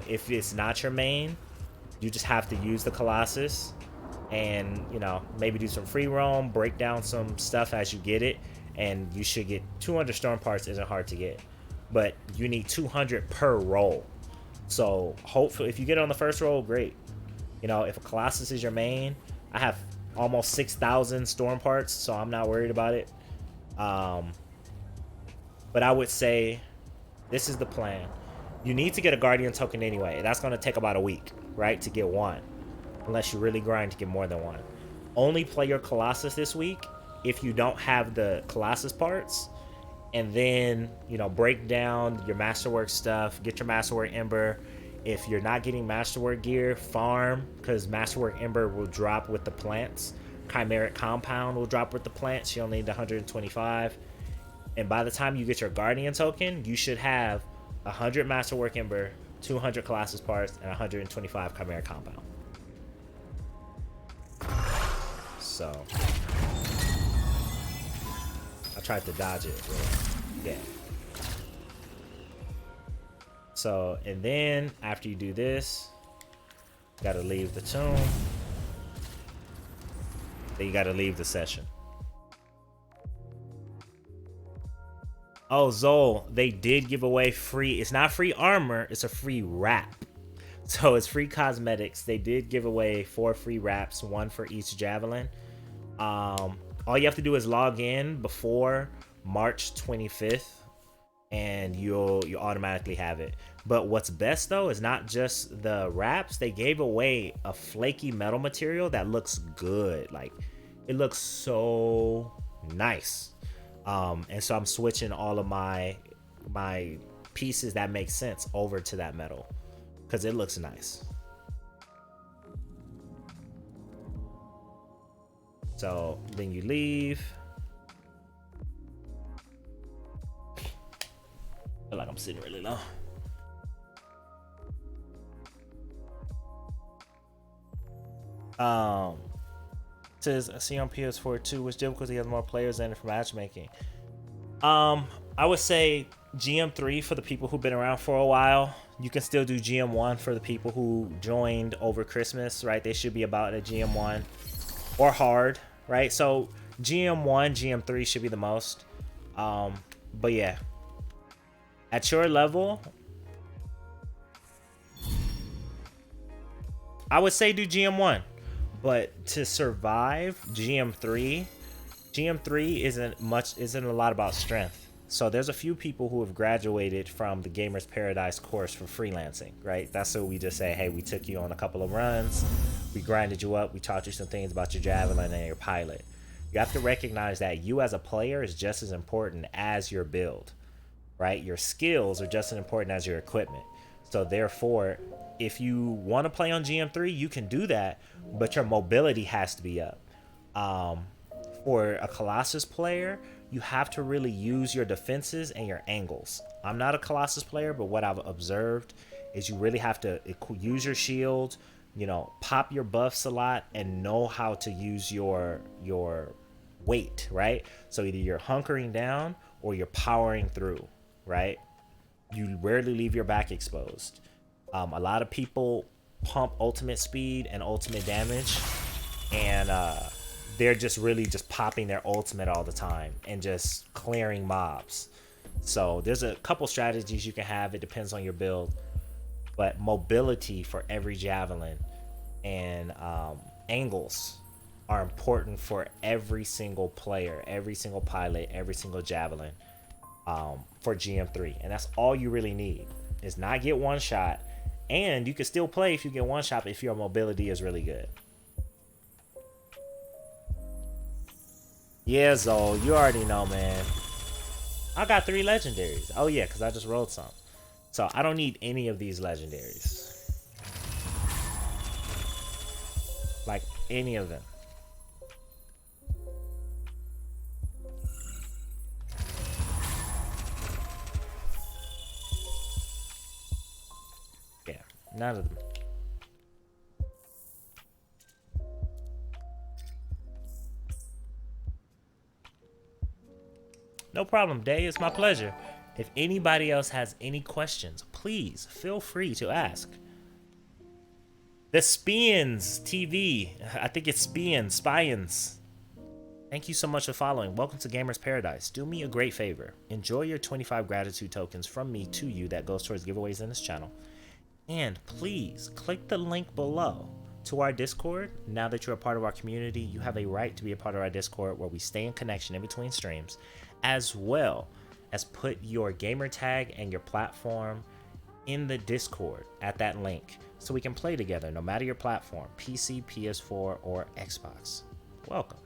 A: If it's not your main, you just have to use the Colossus and maybe do some free roam, break down some stuff as you get it, and you should get 200 storm parts. Isn't hard to get, but you need 200 per roll. So hopefully if you get it on the first roll, great. If a Colossus is your main, I have almost 6,000 storm parts, so I'm not worried about it. But I would say this is the plan. You need to get a Guardian token anyway. That's going to take about a week. right, to get one, unless you really grind to get more than one. Only play your Colossus this week if you don't have the Colossus parts, and then, you know, break down your Masterwork stuff, get your Masterwork Ember. If you're not getting Masterwork gear, farm, because Masterwork Ember will drop with the plants. Chimeric Compound will drop with the plants. You only need 125. And by the time you get your Guardian token, you should have 100 Masterwork Ember, 200 Colossus parts, and 125 Chimeric Compound. So I tried to dodge it, but yeah. So, and then after you do this, you gotta leave the tomb. Then you gotta leave the session. Oh, Zol, they did give away free. It's not free armor, it's a free wrap. So it's free cosmetics. They did give away 4 free wraps, 1 for each javelin. All you have to do is log in before March 25th, and you'll automatically have it. But what's best though is not just the wraps. They gave away a flaky metal material that looks good. Like, it looks so nice. And so I'm switching all of my pieces that make sense over to that metal because it looks nice. So then you leave. I feel like I'm sitting really low. Says, I see on PS4 too, which difficulty has more players in it for matchmaking. I would say GM3 for the people who've been around for a while. You can still do GM1 for the people who joined over Christmas, right? They should be about a GM1 or hard, right? So GM1, GM3 should be the most. But yeah, at your level, I would say do GM1. But to survive GM3 isn't a lot about strength. So there's a few people who have graduated from the Gamer's Paradise course for freelancing, right? That's what we just say, hey, we took you on a couple of runs, we grinded you up, we taught you some things about your javelin and your pilot. You have to recognize that you as a player is just as important as your build, right? Your skills are just as important as your equipment. So therefore, if you want to play on GM3, you can do that, but your mobility has to be up. For a Colossus player, you have to really use your defenses and your angles. I'm not a Colossus player, but what I've observed is you really have to use your shield, you know, pop your buffs a lot, and know how to use your weight, right? So either you're hunkering down or you're powering through, right? You rarely leave your back exposed. A lot of people pump ultimate speed and ultimate damage, and they're just really just popping their ultimate all the time and just clearing mobs. So there's a couple strategies you can have. It depends on your build, but mobility for every javelin and angles are important for every single player, every single pilot, every single javelin for GM3. And that's all you really need, is not get one shot. And you can still play if you get one shot if your mobility is really good. Yeah, Zol, you already know, man. I got 3 legendaries. Oh yeah, because I just rolled some. So I don't need any of these legendaries. Like, any of them. Yeah, none of them. No problem, Day. It's my pleasure. If anybody else has any questions, please feel free to ask. The Spians TV. I think it's Spians. Thank you so much for following. Welcome to Gamer's Paradise. Do me a great favor. Enjoy your 25 gratitude tokens from me to you that goes towards giveaways in this channel. And please click the link below to our Discord. Now that you're a part of our community, you have a right to be a part of our Discord where we stay in connection in between streams, as well as put your gamer tag and your platform in the Discord at that link so we can play together no matter your platform, PC, PS4, or Xbox. Welcome.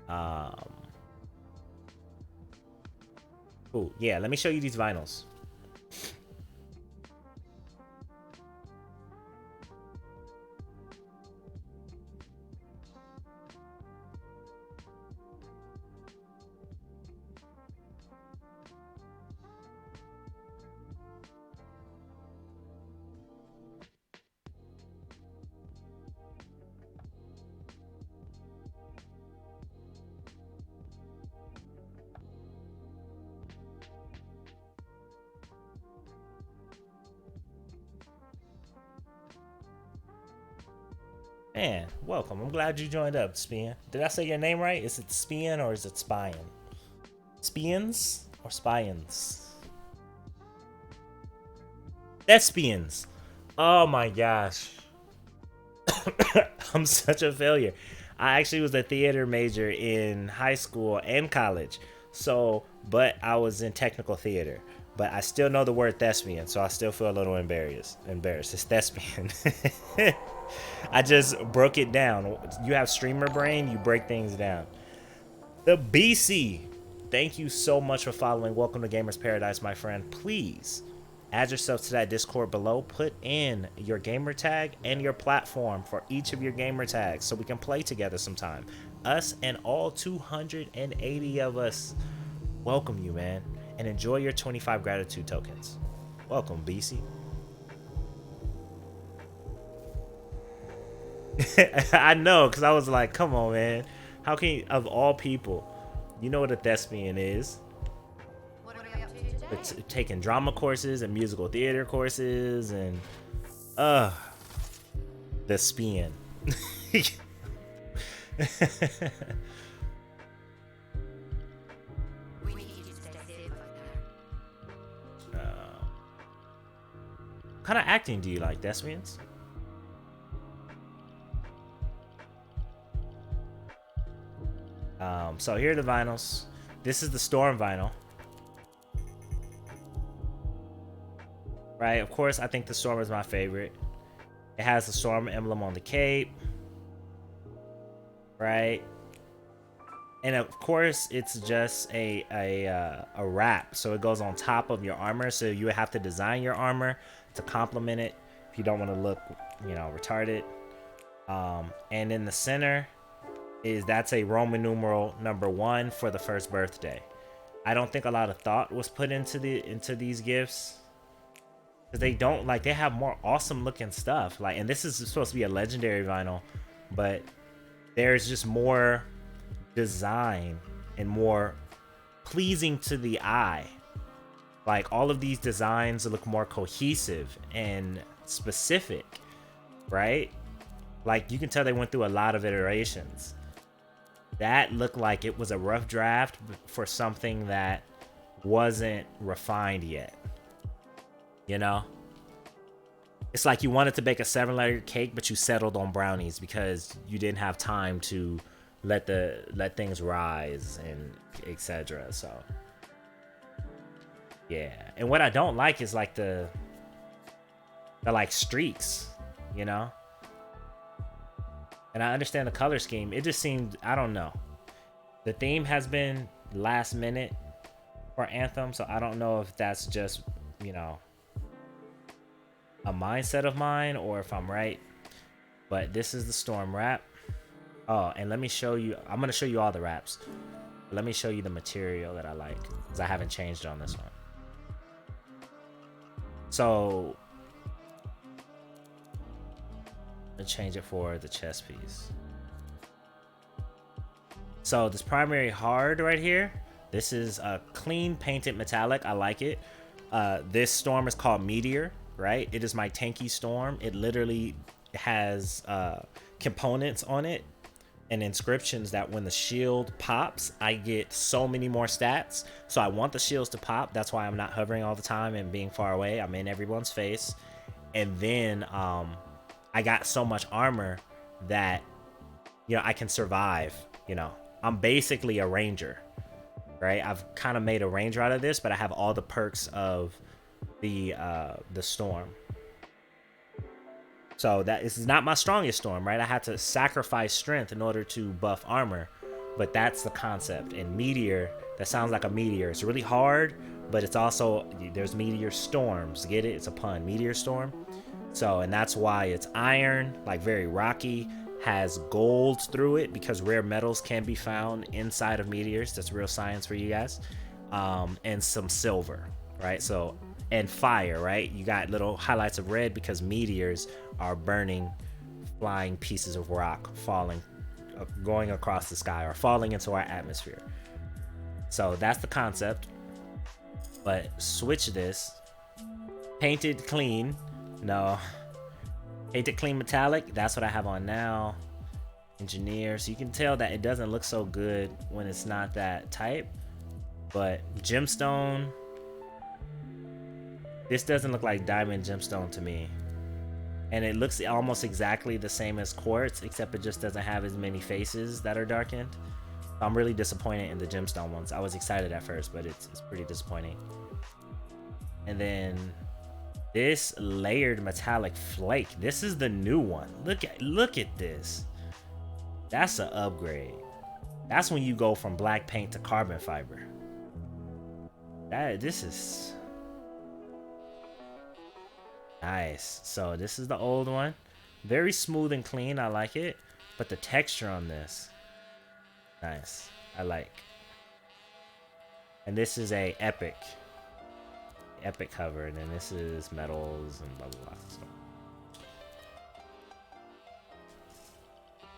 A: Oh, yeah, let me show you these vinyls. Man, welcome. I'm glad you joined up, Spian. Did I say your name right? Is it Spian or is it Spyan? Spians or Spyans? Thespians. Oh my gosh. I'm such a failure. I actually was a theater major in high school and college. But I was in technical theater. But I still know the word thespian, so I still feel a little embarrassed. It's thespian. I just broke it down. You have streamer brain, you break things down. The BC, thank you so much for following. Welcome to Gamers Paradise, my friend. Please add yourself to that Discord below. Put in your gamer tag and your platform for each of your gamer tags so we can play together sometime. Us and all 280 of us welcome you, man. And enjoy your 25 gratitude tokens. Welcome, BC. I know, because I was like, come on, man. How can you, of all people, you know what a thespian is?
D: What are we up to today?
A: It's taking drama courses and musical theater courses and, the spian.
D: We need you to stay safe up there.
A: What kind of acting do you like, thespians? So here are the vinyls. This is the Storm vinyl. Right, of course, I think the Storm is my favorite. It has the Storm emblem on the cape. Right? And of course, it's just a wrap. So it goes on top of your armor. So you have to design your armor to complement it if you don't want to look, retarded. And in the center, that's a Roman numeral #1 for the first birthday. I don't think a lot of thought was put into these gifts, because they have more awesome looking stuff. And this is supposed to be a legendary vinyl, but there's just more design and more pleasing to the eye. Like, all of these designs look more cohesive and specific, right? Like, you can tell they went through a lot of iterations. That looked like it was a rough draft for something that wasn't refined yet. It's like you wanted to bake a 7-layer cake, but you settled on brownies because you didn't have time to let things rise and etc. So yeah. And what I don't like is like the like streaks, And I understand the color scheme. It just seemed, I don't know. The theme has been last minute for Anthem, so I don't know if that's just, a mindset of mine or if I'm right. But this is the Storm wrap. Oh, and let me show you. I'm going to show you all the wraps. Let me show you the material that I like, because I haven't changed on this one. So and change it for the chest piece. So this primary hard right here, this is a clean painted metallic. I like it. This Storm is called Meteor, right? It is my tanky Storm. It literally has components on it and inscriptions that when the shield pops, I get so many more stats. So I want the shields to pop. That's why I'm not hovering all the time and being far away. I'm in everyone's face. And then I got so much armor that I can survive. I'm basically a ranger, right? I've kind of made a ranger out of this, but I have all the perks of the storm. So that this is not my strongest storm, right? I had to sacrifice strength in order to buff armor, but that's the concept. And meteor, that sounds like a meteor. It's really hard, but it's also, there's meteor storms. Get it? It's a pun. Meteor storm. So, and that's why it's iron, like very rocky, has gold through it because rare metals can be found inside of meteors. That's real science for you guys. And some silver, right? So, and fire, right? You got little highlights of red because meteors are burning, flying pieces of rock falling, going across the sky or falling into our atmosphere. So that's the concept. But switch this. Painted clean. No. Painted clean metallic. That's what I have on now. Engineer. So you can tell that it doesn't look so good when it's not that type. But gemstone. This doesn't look like diamond gemstone to me. And it looks almost exactly the same as quartz, except it just doesn't have as many faces that are darkened. So I'm really disappointed in the gemstone ones. I was excited at first, but it's pretty disappointing. And then this layered metallic flake. This is the new one. Look at this. That's an upgrade. That's when you go from black paint to carbon fiber. This is nice. So this is the old one. Very smooth and clean. I like it. But the texture on this, nice. I like. And this is a epic cover. And then this is metals and blah, blah, blah.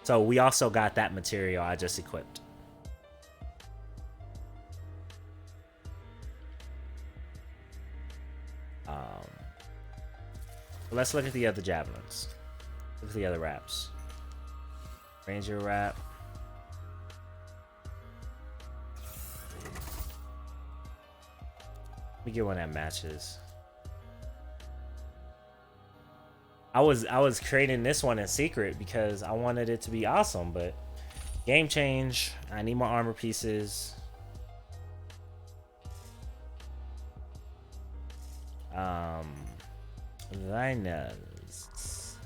A: So we also got that material I just equipped. Let's look at the other javelins. Look at the other wraps. Ranger wrap. Let me get one that matches. I was creating this one in secret because I wanted it to be awesome, but game change. I need more armor pieces. Linus.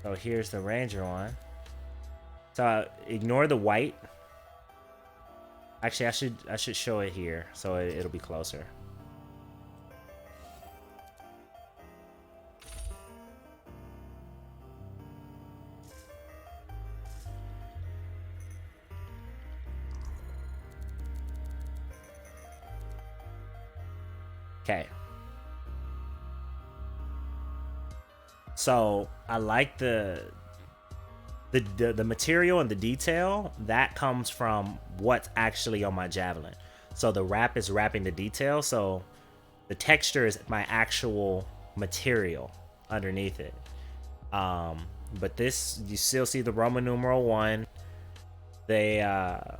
A: So here's the ranger one. So ignore the white. Actually, I should show it here so it'll be closer. Okay. So I like the material and the detail that comes from what's actually on my javelin. So the wrap is wrapping the detail. So the texture is my actual material underneath it. But this, you still see the Roman numeral 1. The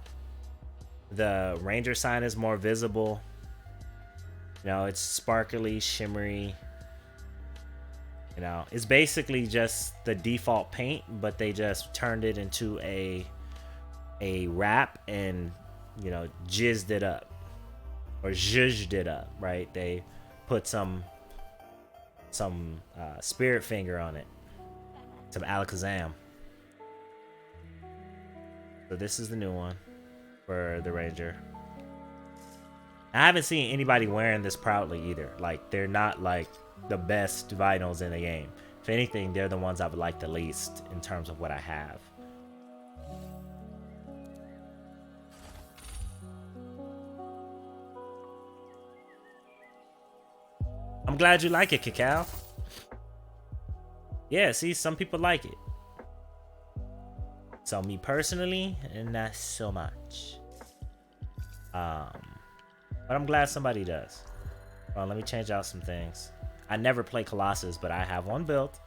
A: ranger sign is more visible. You know, it's sparkly, shimmery. You know, it's basically just the default paint, but they just turned it into a wrap and, you know, jizzed it up. Or zhuzhed it up, right? They put some spirit finger on it. Some Alakazam. So this is the new one for the Ranger. I haven't seen anybody wearing this proudly either. Like, they're not like the best vinyls in the game. If anything, they're the ones I would like the least in terms of what I have. I'm glad you like it, Cacao. Yeah, see, some people like it. So me personally, not so much. But I'm glad somebody does. Well, let me change out some things. I never play Colossus, but I have one built.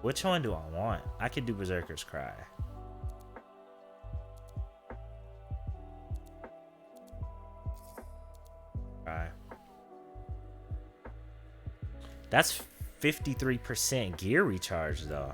A: Which one do I want? I could do Berserker's Cry. That's 53% gear recharge though.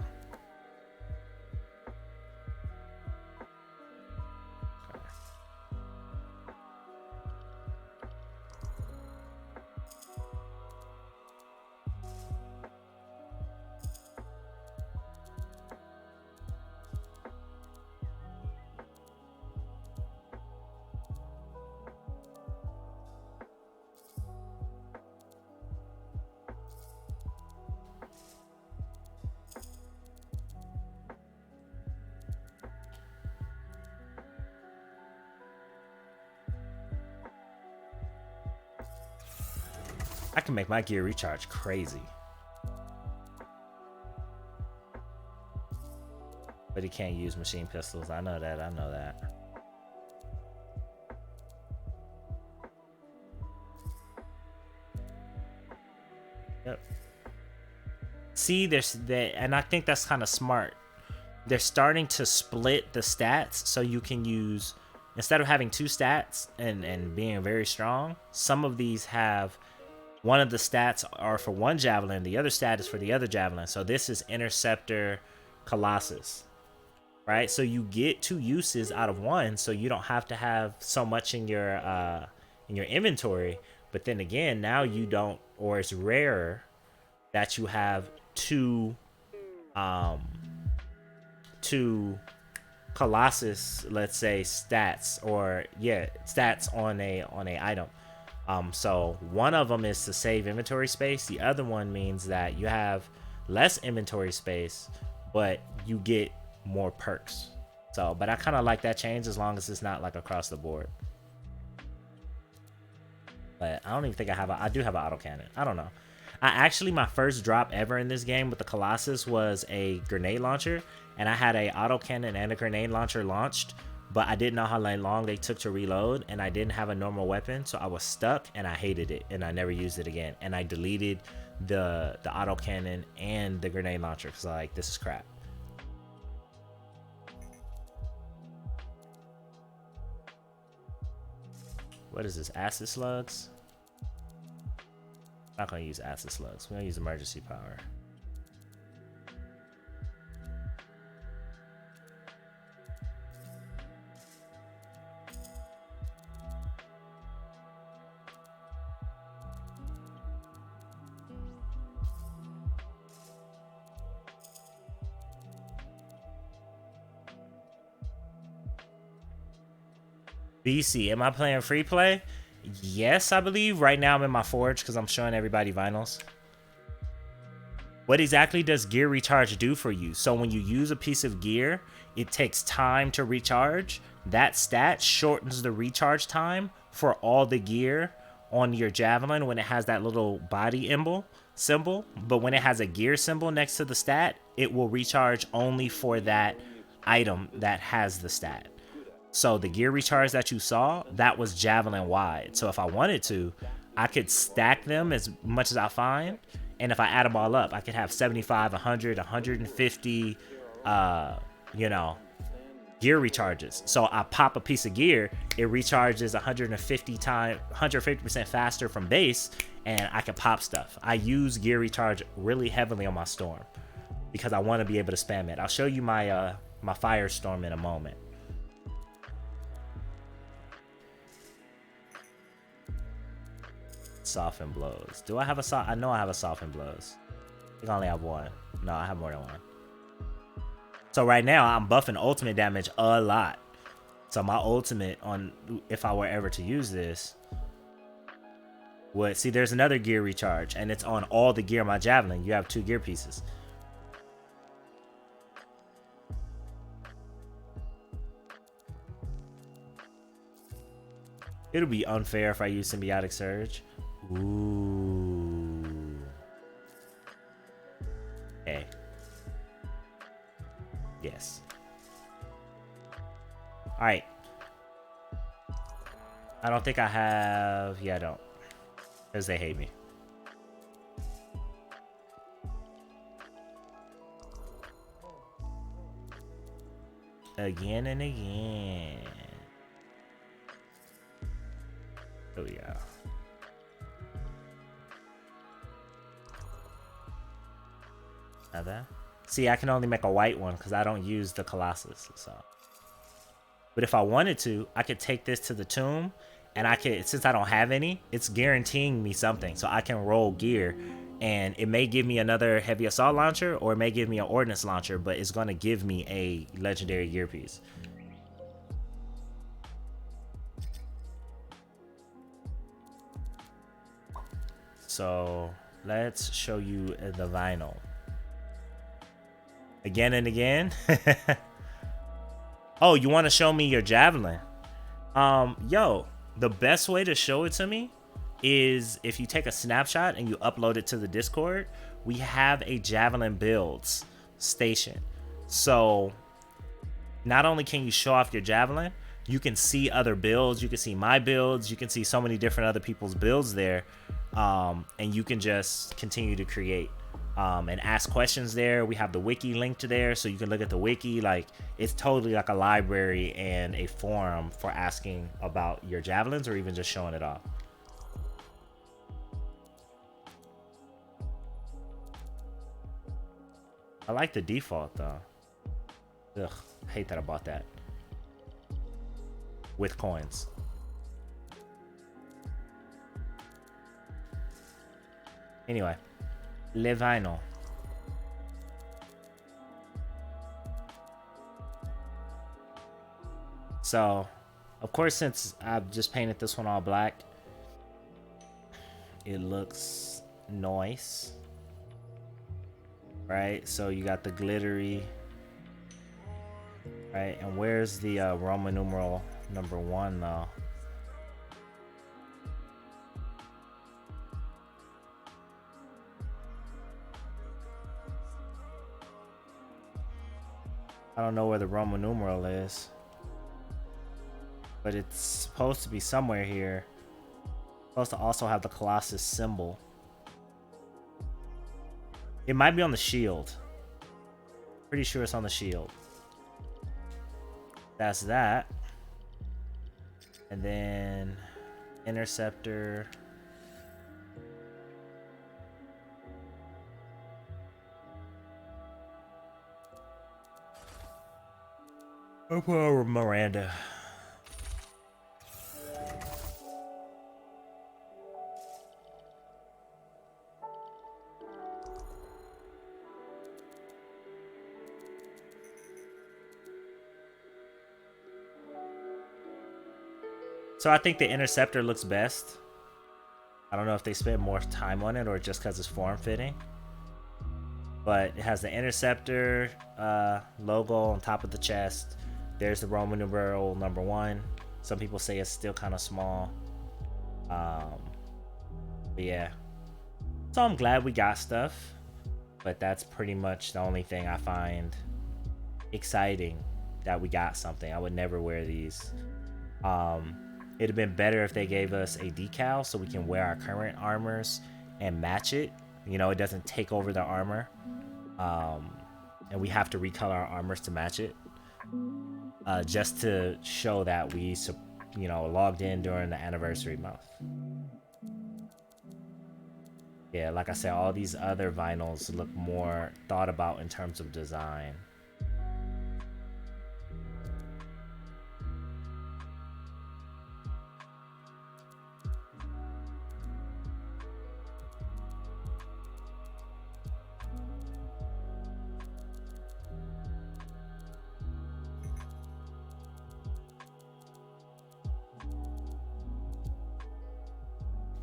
A: I can make my gear recharge crazy. But he can't use machine pistols. I know that. I know that. Yep. See, there's that, and I think that's kind of smart. They're starting to split the stats so you can use, instead of having two stats and being very strong, some of these have one of the stats are for one javelin, the other stat is for the other javelin. So this is Interceptor Colossus, right? So you get two uses out of one, so you don't have to have so much in your inventory. But then again, now you don't, or it's rarer that you have two Colossus, let's say, stats, or yeah, stats on a item. So one of them is to save inventory space. The other one means that you have less inventory space, but you get more perks. So, but I kind of like that change as long as it's not like across the board. But I don't even think I do have an autocannon. I don't know. My first drop ever in this game with the Colossus was a grenade launcher, and I had a autocannon and a grenade launcher launched, but I didn't know how long they took to reload, and I didn't have a normal weapon, so I was stuck and I hated it, and I never used it again. And I deleted the autocannon and the grenade launcher because like, this is crap. What is this? Acid slugs? Not gonna use acid slugs. We're gonna use emergency power. BC, am I playing free play? Yes, I believe. Right now I'm in my forge because I'm showing everybody vinyls. What exactly does gear recharge do for you? So when you use a piece of gear, it takes time to recharge. That stat shortens the recharge time for all the gear on your javelin when it has that little body symbol. But when it has a gear symbol next to the stat, it will recharge only for that item that has the stat. So the gear recharge that you saw, that was javelin wide. So if I wanted to, I could stack them as much as I find. And if I add them all up, I could have 75, 100, 150, gear recharges. So I pop a piece of gear, it recharges 150% faster from base, and I can pop stuff. I use gear recharge really heavily on my storm because I want to be able to spam it. I'll show you my my firestorm in a moment. Soften blows. Do I have a I know I have a soften blows. I think I only have one. No, I have more than one. So right now I'm buffing ultimate damage a lot. So my ultimate on, if I were ever to use this, would see there's another gear recharge, and it's on all the gear on my javelin. You have 2 gear pieces. It'll be unfair if I use symbiotic surge. Ooh. Okay. Yes. Alright. I don't think I have... Yeah, I don't. Because they hate me. Again and again. There we go. That. See, I can only make a white one because I don't use the Colossus. So, but if I wanted to, I could take this to the tomb, and I could, since I don't have any, it's guaranteeing me something. So I can roll gear, and it may give me another heavy assault launcher, or it may give me an ordnance launcher, but it's going to give me a legendary gear piece. So let's show you the vinyl. Again and again. Oh, you want to show me your javelin? Yo, the best way to show it to me is if you take a snapshot and you upload it to the Discord, we have a Javelin builds station. So not only can you show off your Javelin, you can see other builds. You can see my builds. You can see so many different other people's builds there. And you can just continue to create and ask questions there. We have the wiki linked there, so you can look at the wiki. Like, it's totally like a library and a forum for asking about your Javelins or even just showing it off. I like the default though. Ugh, I hate that I bought that. With coins. Anyway, Le Vinyl. So, of course, since I've just painted this one all black, it looks nice. Right? So you got the glittery. Right? And where's the Roman numeral number 1 though? I don't know where the Roman numeral is, but it's supposed to be somewhere here. It's supposed to also have the Colossus symbol. It might be on the shield. Pretty sure it's on the shield. That's that. And then Interceptor. I'll put over Miranda. So I think the Interceptor looks best. I don't know if they spent more time on it or just because it's form-fitting. But it has the Interceptor logo on top of the chest. There's the Roman numeral number 1. Some people say it's still kind of small. But yeah. So I'm glad we got stuff. But that's pretty much the only thing I find exciting, that we got something. I would never wear these. It'd have been better if they gave us a decal so we can wear our current armors and match it. You know, it doesn't take over the armor. And we have to recolor our armors to match it. Just to show that we, you know, logged in during the anniversary month. Yeah, like I said, all these other vinyls look more thought about in terms of design.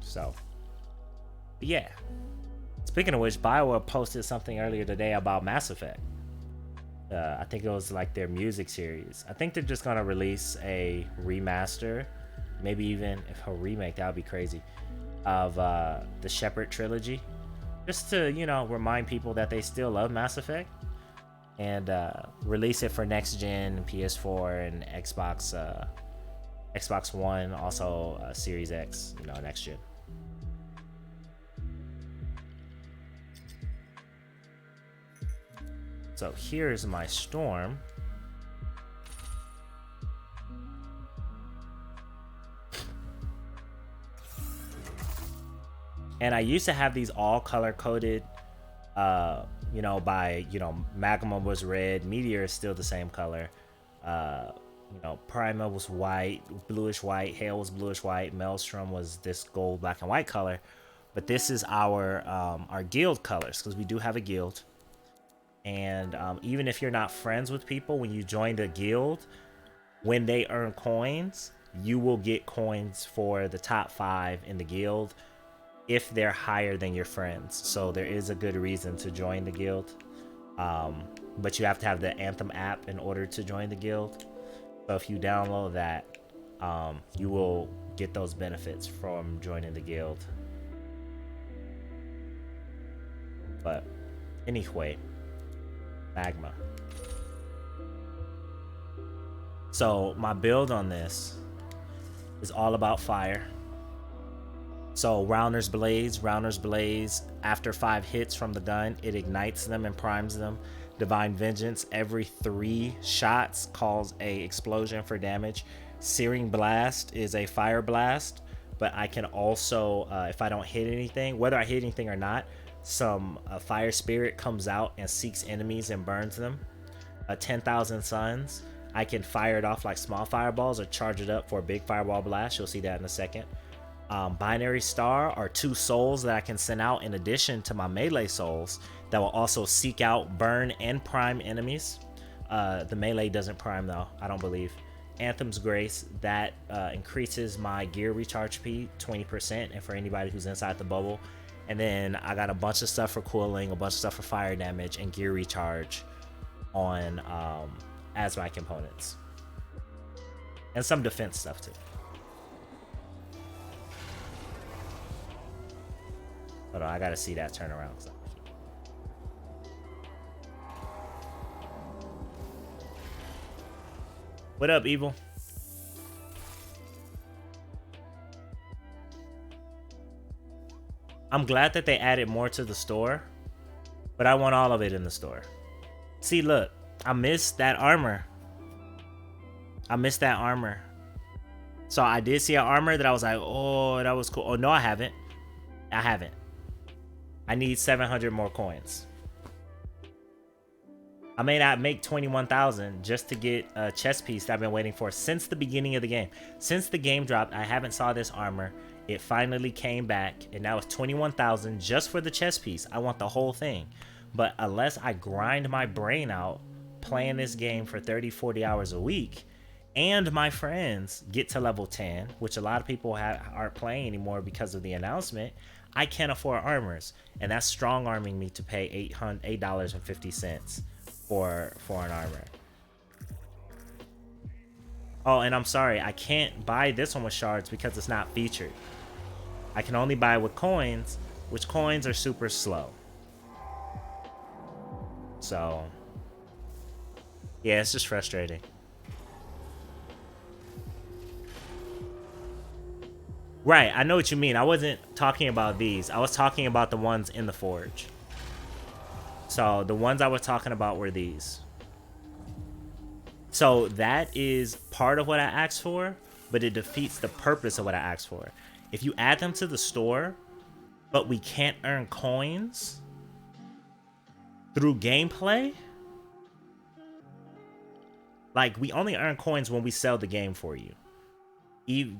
A: So, yeah. Speaking of which, BioWare posted something earlier today about Mass Effect. I think it was like their music series. I think they're just gonna release a remaster, maybe even if a remake, that would be crazy, of the Shepard trilogy, just to, you know, remind people that they still love Mass Effect, and release it for next gen, PS4 and Xbox One, also Series X, you know, next gen. So here's my storm. And I used to have these all color coded, you know, by, you know, Magma was red, Meteor is still the same color. You know, Prima was white, bluish white, Hail was bluish white, Maelstrom was this gold, black and white color. But this is our guild colors, because we do have a guild. And even if you're not friends with people, when you join the guild, when they earn coins, you will get coins for the top 5 in the guild if they're higher than your friends. So there is a good reason to join the guild. But you have to have the Anthem app in order to join the guild. So if you download that, you will get those benefits from joining the guild. But anyway, magma. So my build on this is all about fire. So Rounder's Blaze, after 5 hits from the gun, it ignites them and primes them. Divine Vengeance, every 3 shots cause a explosion for damage. Searing Blast is a fire blast, but I can also, if I don't hit anything, whether I hit anything or not, some fire spirit comes out and seeks enemies and burns them. 10,000 Suns, I can fire it off like small fireballs or charge it up for a big fireball blast. You'll see that in a second. Binary Star are 2 souls that I can send out in addition to my melee souls that will also seek out, burn, and prime enemies. The melee doesn't prime though, I don't believe. Anthem's Grace, that increases my gear recharge speed 20%, and for anybody who's inside the bubble. And then I got a bunch of stuff for cooling, a bunch of stuff for fire damage, and gear recharge on as my components. And some defense stuff too. Hold on, I gotta see that turnaround. What up, Evil? I'm glad that they added more to the store, but I want all of it in the store. See, look, I missed that armor. So I did see an armor that I was like, oh, that was cool. Oh, no, I haven't. I need 700 more coins. I may not make 21,000 just to get a chest piece that I've been waiting for since the beginning of the game. Since the game dropped, I haven't saw this armor. It finally came back, and now it's 21,000 just for the chest piece. I want the whole thing. But unless I grind my brain out playing this game for 30, 40 hours a week, and my friends get to level 10, which a lot of people aren't playing anymore because of the announcement, I can't afford armors. And that's strong arming me to pay $8.50 for an armor. Oh, and I'm sorry, I can't buy this one with shards because it's not featured. I can only buy it with coins, which coins are super slow. So, yeah, it's just frustrating. Right, I know what you mean. I wasn't talking about these. I was talking about the ones in the forge. So the ones I was talking about were these. So that is part of what I asked for, but it defeats the purpose of what I asked for. If you add them to the store, but we can't earn coins through gameplay, like we only earn coins when we sell the game for you.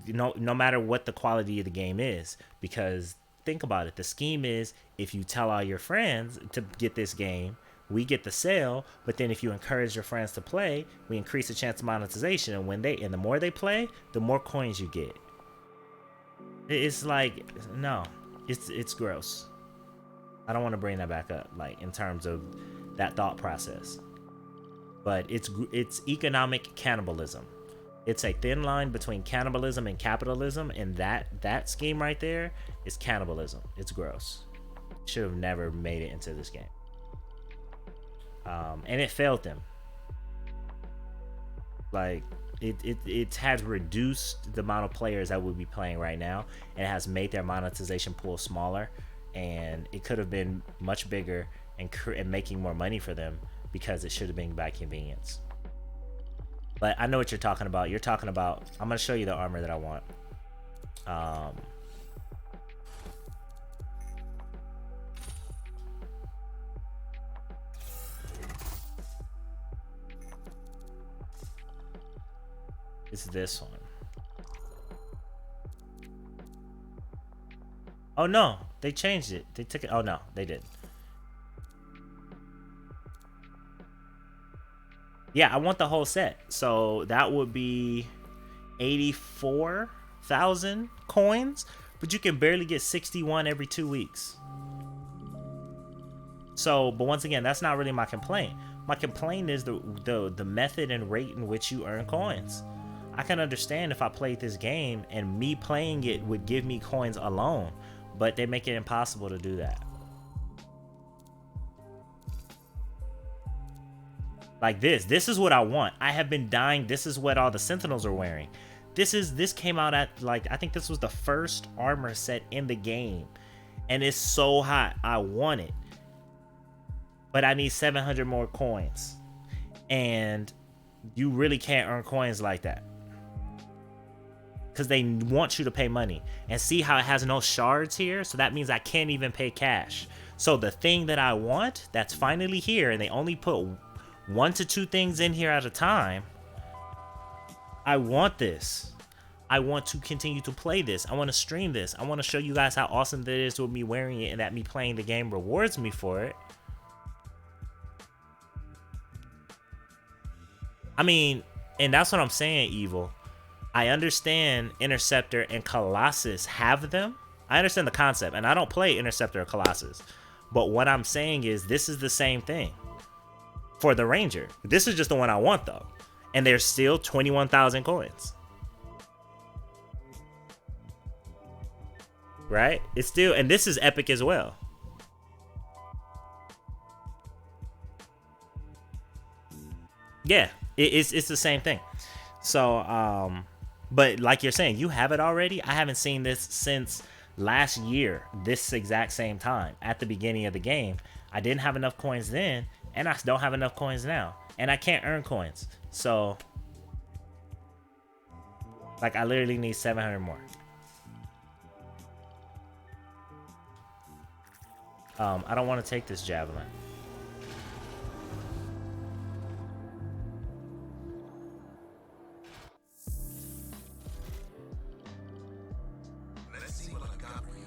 A: No matter what the quality of the game is, because think about it, the scheme is if you tell all your friends to get this game, we get the sale, but then if you encourage your friends to play, we increase the chance of monetization, and the more they play, the more coins you get. It's like, no, it's gross. I don't want to bring that back up, like in terms of that thought process, but it's economic cannibalism. It's a thin line between cannibalism and capitalism, and that scheme right there is cannibalism. It's gross. Should have never made it into this game. And it failed them. Like, it has reduced the amount of players that would be playing right now, and it has made their monetization pool smaller, and it could have been much bigger and making more money for them because it should have been by convenience. But I know what you're talking about. You're talking about, I'm going to show you the armor that I want. It's this one. Oh no, they changed it. They took it. Oh no, they didn't. Yeah, I want the whole set. So that would be 84,000 coins, but you can barely get 61 every 2 weeks. So, but once again, that's not really my complaint. My complaint is the method and rate in which you earn coins. I can understand if I played this game and me playing it would give me coins alone, but they make it impossible to do that. Like this is what I want. I have been dying. This is what all the Sentinels are wearing. This came out at, like, I think this was the first armor set in the game, and it's so hot. I want it, but I need 700 more coins, and you really can't earn coins like that because they want you to pay money. And see how it has no shards here? So that means I can't even pay cash. So the thing that I want that's finally here, and they only put 1 to 2 things in here at a time. I want this. I want to continue to play this. I want to stream this. I want to show you guys how awesome that is with me wearing it, and that me playing the game rewards me for it. I mean, and that's what I'm saying, Evil. I understand Interceptor and Colossus have them. I understand the concept, and I don't play Interceptor or Colossus. But what I'm saying is this is the same thing for the Ranger. This is just the one I want, though. And there's still 21,000 coins. Right? It's still, and this is epic as well. Yeah, it's the same thing. So, but like you're saying, you have it already. I haven't seen this since last year, this exact same time, at the beginning of the game. I didn't have enough coins then, and I don't have enough coins now. And I can't earn coins. So, like, I literally need 700 more. I don't want to take this javelin.
C: Let's see what I got for you.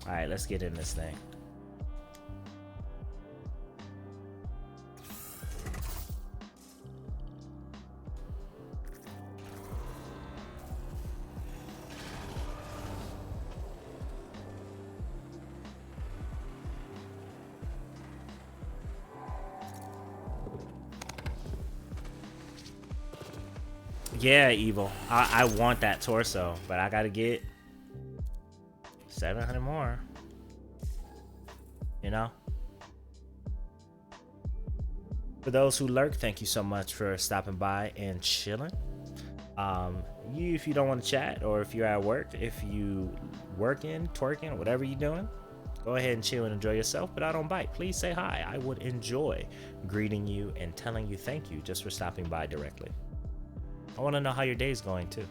A: All right, let's get in this thing. Yeah, Evil. I want that torso, but I gotta get 700 more. You know? For those who lurk, thank you so much for stopping by and chilling. If you don't want to chat, or if you're at work, if you working, twerking, whatever you're doing, go ahead and chill and enjoy yourself, but I don't bite. Please say hi. I would enjoy greeting you and telling you thank you just for stopping by directly. I want to know how your day's going too.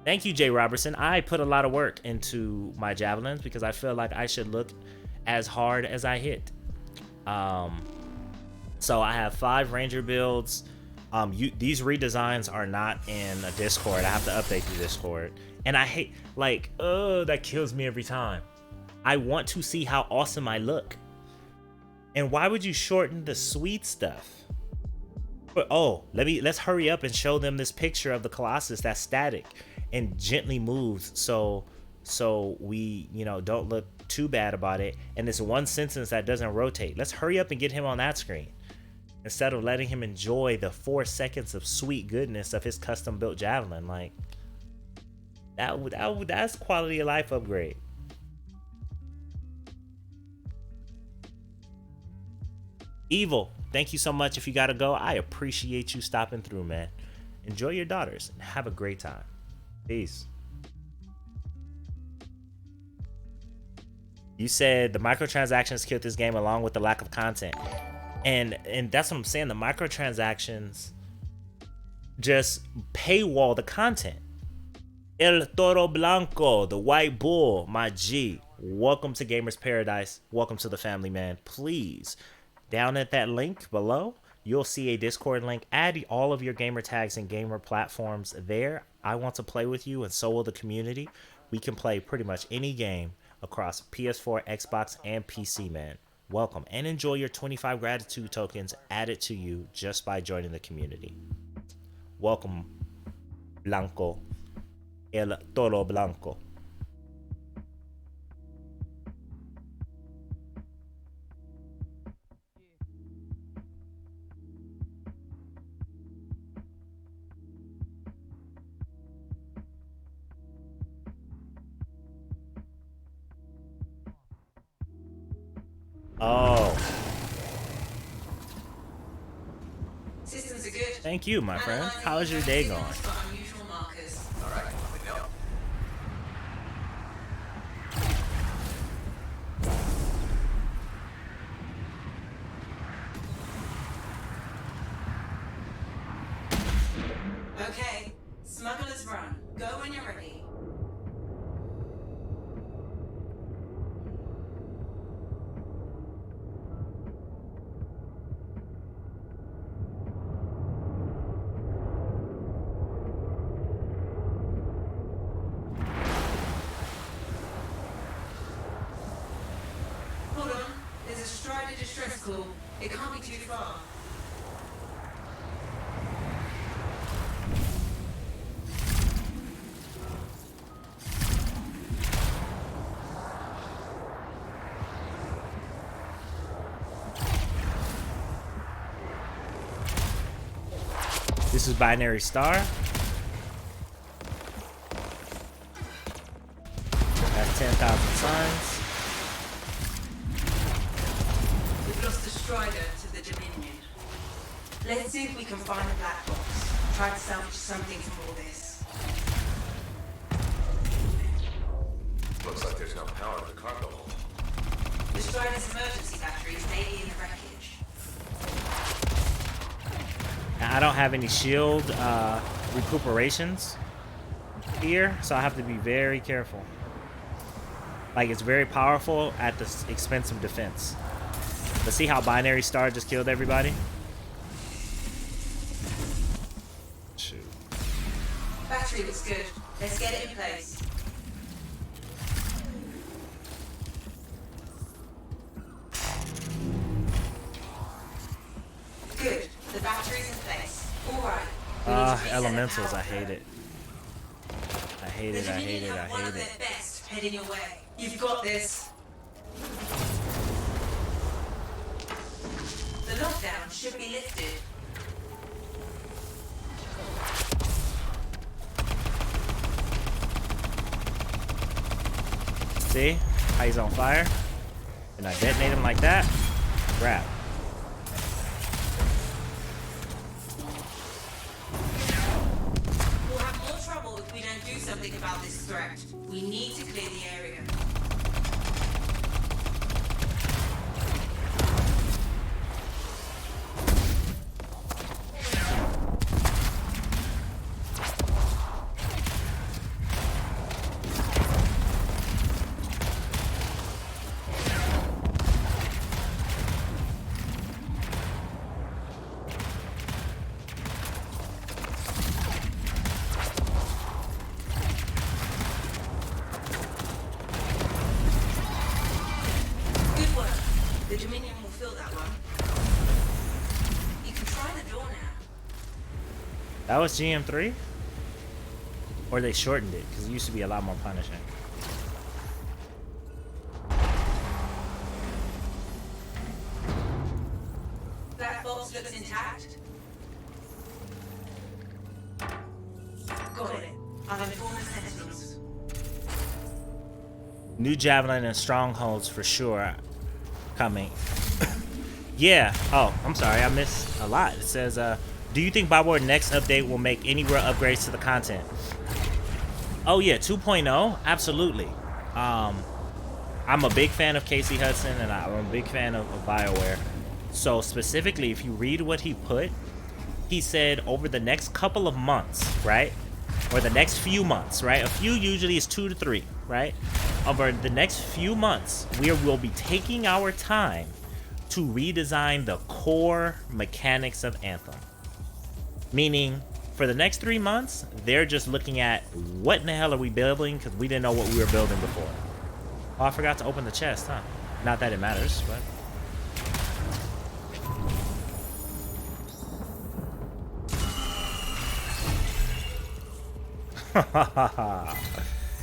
A: Thank you, Jay Robertson. I put a lot of work into my javelins because I feel like I should look as hard as I hit. So I have 5 Ranger builds. These redesigns are not in a Discord. I have to update the Discord. And I hate, like, that kills me every time. I want to see how awesome I look. And why would you shorten the sweet stuff? But let's hurry up and show them this picture of the Colossus that's static and gently moves, so we, don't look too bad about it. And this one sentence that doesn't rotate. Let's hurry up and get him on that screen instead of letting him enjoy the 4 seconds of sweet goodness of his custom built javelin. Like that's quality of life upgrade. Evil, thank you so much. If you gotta go, I appreciate you stopping through, man. Enjoy your daughters and have a great time. Peace. You said the microtransactions killed this game along with the lack of content. And that's what I'm saying. The microtransactions just paywall the content. El Toro Blanco, the white bull, my G. Welcome to Gamers Paradise. Welcome to the family, man. Please, down at that link below, you'll see a Discord link. Add all of your gamer tags and gamer platforms there. I want to play with you, and so will the community. We can play pretty much any game across PS4, Xbox, and PC, man. Welcome, and enjoy your 25 gratitude tokens added to you just by joining the community. Welcome, Blanco. El Toro Blanco. Oh,
B: Systems are good.
A: thank you, my friend. How is your day going?
B: For unusual markers.
C: Alright, we know.
B: Okay, Smuggler's Run. Go when you're ready. Hold on, there's a Strider distress call. It can't be too far.
A: This is Binary Star. That's 10,000 suns.
B: We've lost the Strider to the Dominion. Let's see if we can find the black box. Try to salvage something from all this.
C: Looks like there's no power in the cargo hold.
B: The Strider's emergency batteries may be in the wreckage.
A: Now, I don't have any shield recuperations here, so I have to be very careful. Like, it's very powerful at the expense of defense. Let's see how Binary Star just killed everybody. Shoot.
B: Battery looks good. Let's get it in place. Good. The battery's in place. Alright.
A: Elementals, I hate it. I hate it, I hate it, I
B: One of
A: hate
B: their
A: it.
B: best heading your way. You've got this. The lockdown should be lifted.
A: See how he's on fire? And I detonate him like that? Crap.
B: We'll have more trouble if we don't do something about this threat. We need to clear the area. Good work. The Dominion will fill that one. You can try the door now.
A: That was GM3? Or they shortened it, because it used to be a lot more punishing.
B: That box looks intact. Got it. I'll inform the sentinels.
A: New Javelin and Strongholds for sure coming. Yeah. Oh, I'm sorry. I missed a lot. It says, do you think Byward next update will make any real upgrades to the content? Oh, yeah. 2.0? Absolutely. I'm a big fan of Casey Hudson, and I'm a big fan of BioWare. So specifically, if you read what he put, he said over the next couple of months, right? Or the next few months, right? A few usually is 2 to 3, right? Over the next few months, we will be taking our time to redesign the core mechanics of Anthem. Meaning, for the next 3 months, they're just looking at what in the hell are we building, because we didn't know what we were building before. Oh, I forgot to open the chest, huh? Not that it matters, but...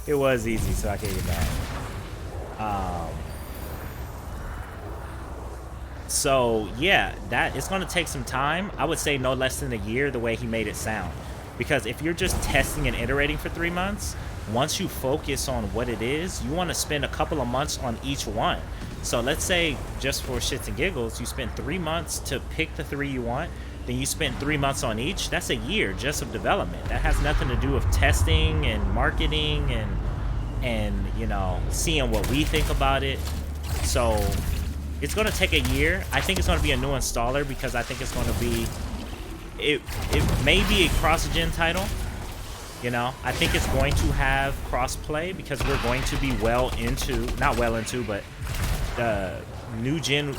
A: It was easy, so I can't get back. So yeah, that it's gonna take some time. I would say no less than a year, the way he made it sound. Because if you're just testing and iterating for 3 months, once you focus on what it is, you want to spend a couple of months on each one. So let's say, just for shits and giggles, you spent 3 months to pick the 3 you want, then you spent 3 months on each. That's a year just of development. That has nothing to do with testing and marketing and you know, seeing what we think about it. So it's going to take a year. I think it's going to be a new installer because I think it's going to be, it may be a cross-gen title. You know, I think it's going to have cross-play because we're going to be not well into, but the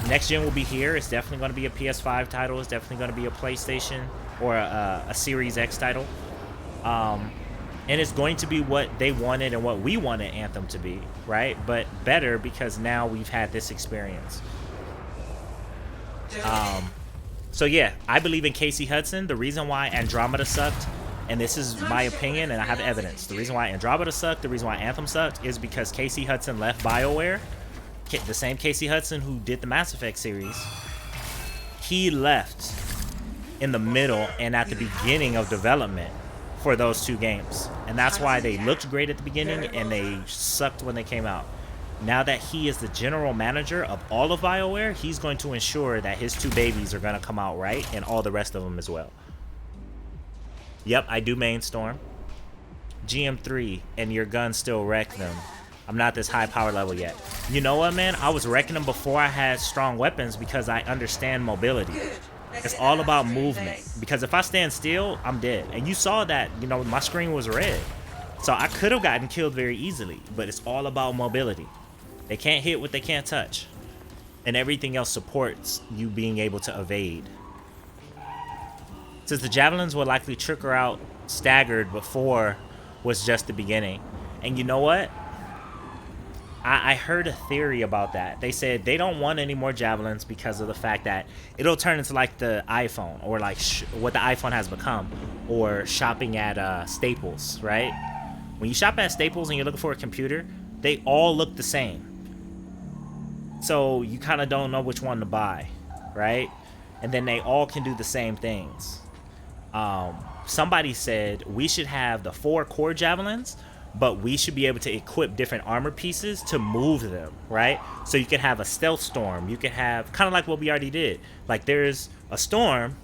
A: next gen will be here. It's definitely going to be a PS5 title. It's definitely going to be a PlayStation or a Series X title. And it's going to be what they wanted and what we wanted Anthem to be, right? But better because now we've had this experience. So yeah, I believe in Casey Hudson. The reason why Andromeda sucked, and this is my opinion and I have evidence, the reason why Andromeda sucked, the reason why Anthem sucked is because Casey Hudson left BioWare. The same Casey Hudson who did the Mass Effect series. He left in the middle and at the beginning of development for those 2 games. And that's why they looked great at the beginning and they sucked when they came out. Now that he is the general manager of all of BioWare, he's going to ensure that his 2 babies are going to come out right and all the rest of them as well. Yep, I do main Storm. GM3 and your guns still wreck them. I'm not this high power level yet. You know what, man? I was wrecking them before I had strong weapons because I understand mobility. It's all about movement. Because if I stand still, I'm dead. And you saw that, you know, my screen was red. So I could have gotten killed very easily. But it's all about mobility. They can't hit what they can't touch. And everything else supports you being able to evade. Since the javelins will likely trickle out staggered before was just the beginning. And you know what? I heard a theory about that. They said they don't want any more javelins because of the fact that it'll turn into like the iPhone or like what the iPhone has become, or shopping at Staples, right? When you shop at Staples and you're looking for a computer, they all look the same. So you kind of don't know which one to buy, right? And then they all can do the same things. Somebody said we should have the 4 core javelins, but we should be able to equip different armor pieces to move them, right? So you can have a stealth storm. You can have kind of like what we already did. Like there's a storm,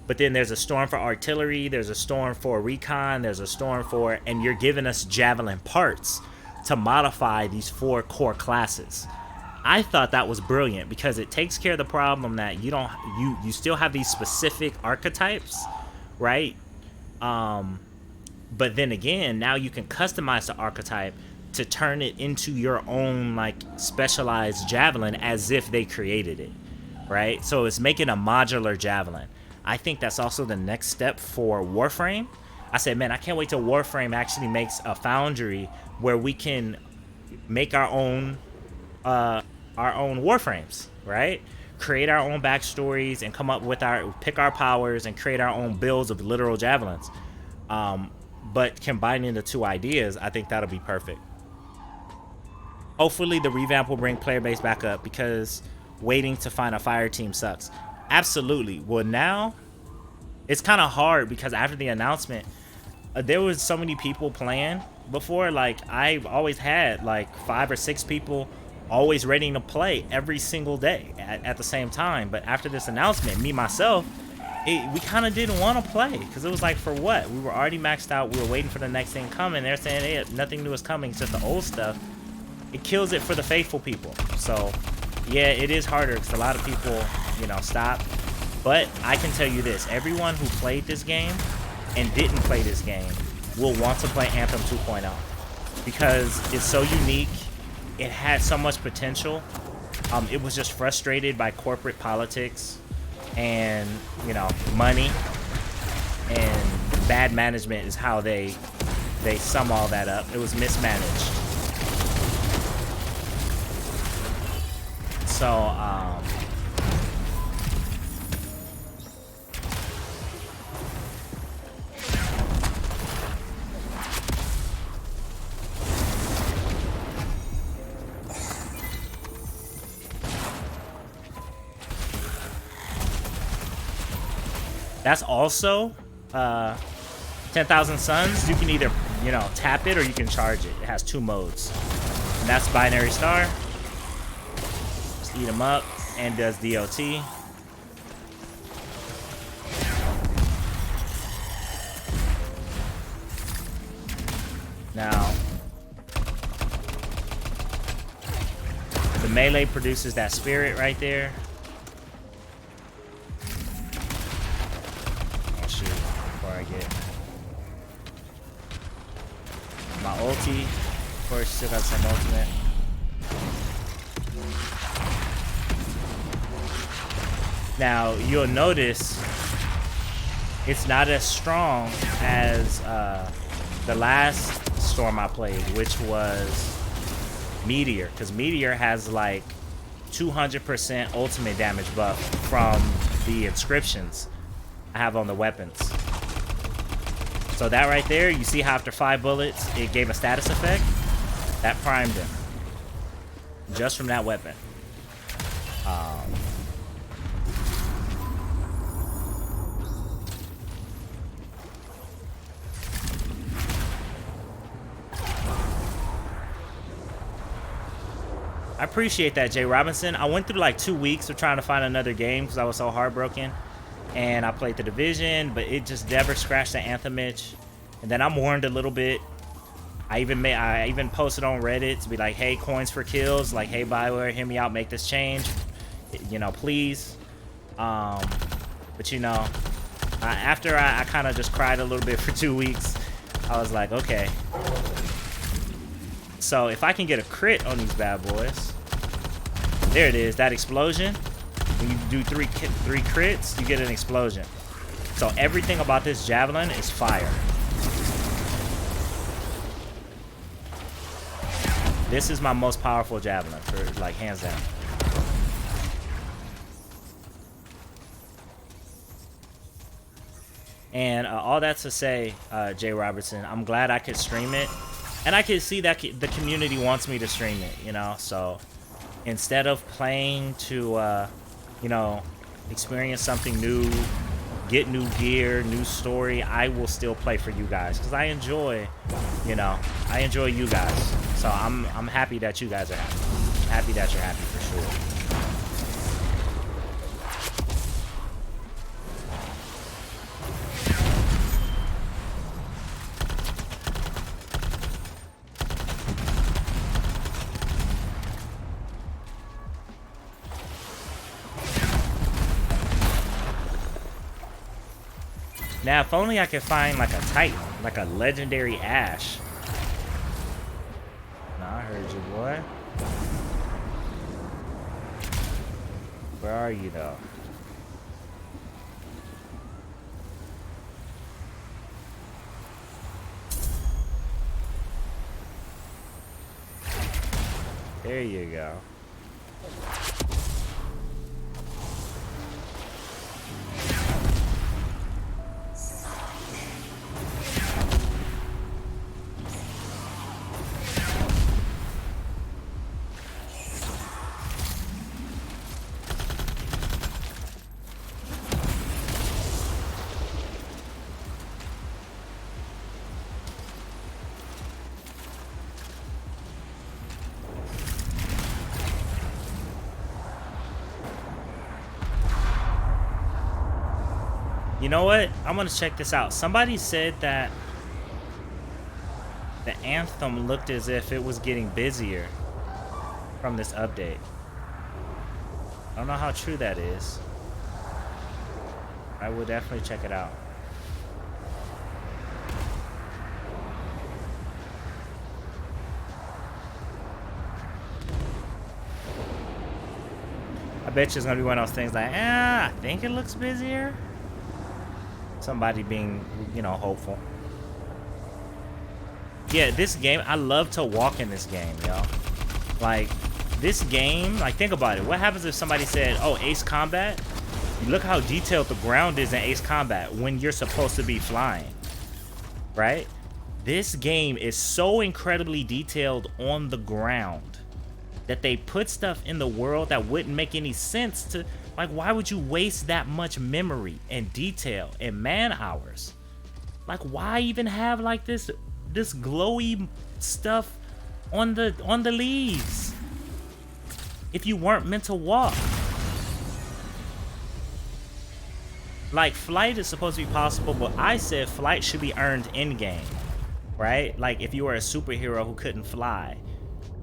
A: but then there's a storm for artillery. There's a storm for recon. There's a storm for, and you're giving us javelin parts to modify these 4 core classes. I thought that was brilliant because it takes care of the problem that you still have these specific archetypes, right? But then again, now you can customize the archetype to turn it into your own like specialized javelin as if they created it, right? So it's making a modular javelin. I think that's also the next step for Warframe. I said, man, I can't wait till Warframe actually makes a foundry where we can make our own Warframes, right? Create our own backstories and come up with pick our powers and create our own builds of literal javelins. But combining the 2 ideas, I think that'll be perfect. Hopefully the revamp will bring player base back up because waiting to find a fire team sucks. Absolutely. Well, now it's kind of hard because after the announcement, there was so many people playing before. Like I've always had like 5 or 6 people always ready to play every single day at the same time. But after this announcement, me myself, we kind of didn't want to play because it was like, for what? We were already maxed out. We were waiting for the next thing coming. They're saying, hey, nothing new is coming, it's just the old stuff. It kills it for the faithful people. So yeah, it is harder because a lot of people, you know, stop. But I can tell you this, everyone who played this game and didn't play this game will want to play Anthem 2.0 because it's so unique. It had so much potential. It was just frustrated by corporate politics and, you know, money and bad management is how they sum all that up. It was mismanaged. So that's also 10,000 Suns. You can either, you know, tap it or you can charge it. It has 2 modes. And that's binary star. Let's eat him up, and does DOT. Now, the melee produces that spirit right there. Oh shoot, before I get my ulti. Of course, still got some ultimate. Now, you'll notice it's not as strong as the last Storm I played, which was Meteor, because Meteor has like 200% ultimate damage buff from the inscriptions I have on the weapons. So that right there, you see how after 5 bullets it gave a status effect? That primed him just from that weapon. I appreciate that, Jay Robinson. I went through like 2 weeks of trying to find another game because I was so heartbroken. And I played The Division, but it just never scratched the Anthem itch. And then I'm warned a little bit. I even posted on Reddit to be like, hey, coins for kills. Like, hey, Bioware, hear me out, make this change. You know, please. But, you know, after I kind of just cried a little bit for 2 weeks, I was like, okay. So if I can get a crit on these bad boys, there it is, that explosion. When you do three crits, you get an explosion. So everything about this javelin is fire. This is my most powerful javelin, for like hands down. And all that to say, Jay Robertson, I'm glad I could stream it. And I can see that the community wants me to stream it, you know? So instead of playing to, you know, experience something new, get new gear, new story, I will still play for you guys. Because I enjoy, you know, I enjoy you guys. So I'm happy that you guys are happy. I'm happy that you're happy for sure. Now, if only I could find like a Titan, like a legendary Ash. Nah, I heard you, boy. Where are you, though? There you go. You know what? I'm gonna check this out. Somebody said that the Anthem looked as if it was getting busier from this update. I don't know how true that is. I will definitely check it out. I bet you it's gonna be one of those things like, I think it looks busier. Somebody being, you know, hopeful. Yeah, this game, I love to walk in this game, yo. Like, this game, like, think about it. What happens if somebody said, oh, Ace Combat? Look how detailed the ground is in Ace Combat when you're supposed to be flying, right? This game is so incredibly detailed on the ground that they put stuff in the world that wouldn't make any sense to... Like, why would you waste that much memory and detail and man hours? Like, why even have like this glowy stuff on the leaves? if you weren't meant to walk? Like, flight is supposed to be possible, but I said flight should be earned in-game, right? Like, if you were a superhero who couldn't fly,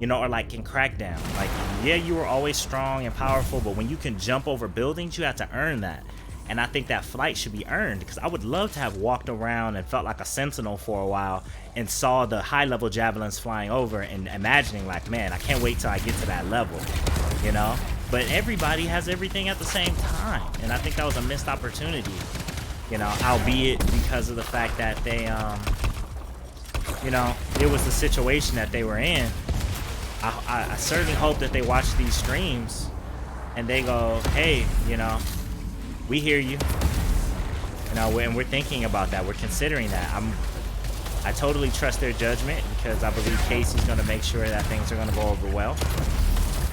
A: you know, or like in Crackdown, like, yeah, you were always strong and powerful, but when you can jump over buildings, you have to earn that. And I think that flight should be earned, because I would love to have walked around and felt like a sentinel for a while and saw the high-level javelins flying over and imagining like, man, I can't wait till I get to that level, you know? But everybody has everything at the same time, and I think that was a missed opportunity, you know, albeit because of the fact that they, you know, it was the situation that they were in. I certainly hope that they watch these streams and they go, hey, you know, we hear you, you know, and we're thinking about that. We're considering that. I totally trust their judgment, because I believe Casey's going to make sure that things are going to go over well.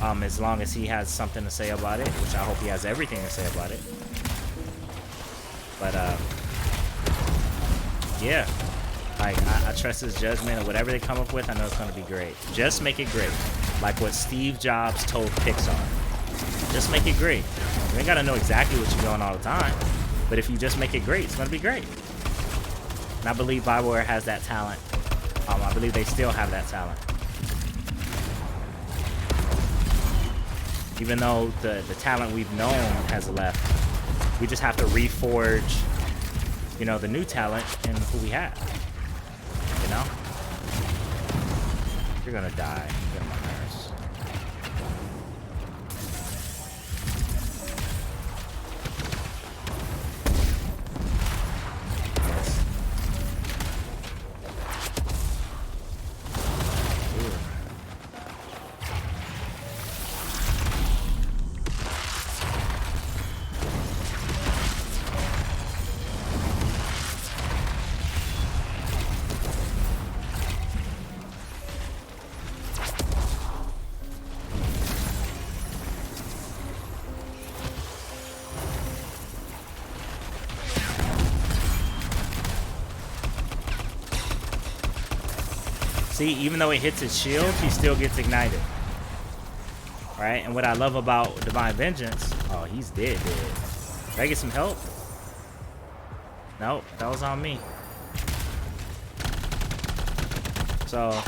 A: As long as he has something to say about it, which I hope he has everything to say about it. But, yeah, like, I trust his judgment, and whatever they come up with, I know it's going to be great. Just make it great. Like what Steve Jobs told Pixar. Just make it great. You ain't got to know exactly what you're doing all the time, but if you just make it great, it's going to be great. And I believe BioWare has that talent. I believe they still have that talent. Even though the talent we've known has left, we just have to reforge, you know, the new talent in who we have. You know? You're gonna die. Get on my nerves. Yes. Ooh. See, even though it hits his shield, he still gets ignited. Right? And what I love about Divine Vengeance... Oh, he's dead. Did I get some help? Nope, that was on me. So,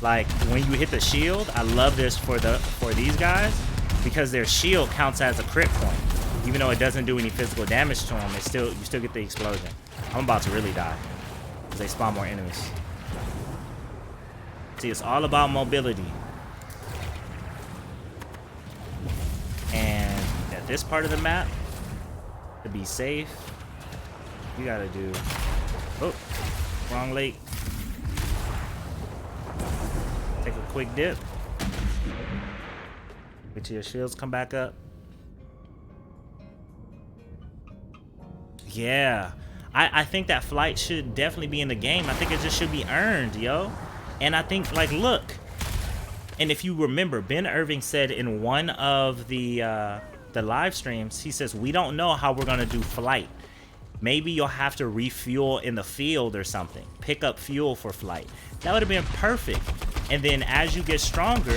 A: like, when you hit the shield, I love this for these guys, because their shield counts as a crit point. Even though it doesn't do any physical damage to them, you still get the explosion. I'm about to really die, because they spawn more enemies. See, it's all about mobility. And at this part of the map, to be safe, you gotta do... Oh, wrong lake. Take a quick dip. Wait till your shields come back up. Yeah. I think that flight should definitely be in the game. I think it just should be earned, yo. And I think, like, look, and if you remember, Ben Irving said in one of the live streams, he says, we don't know how we're going to do flight. Maybe you'll have to refuel in the field or something. Pick up fuel for flight. That would have been perfect. And then as you get stronger,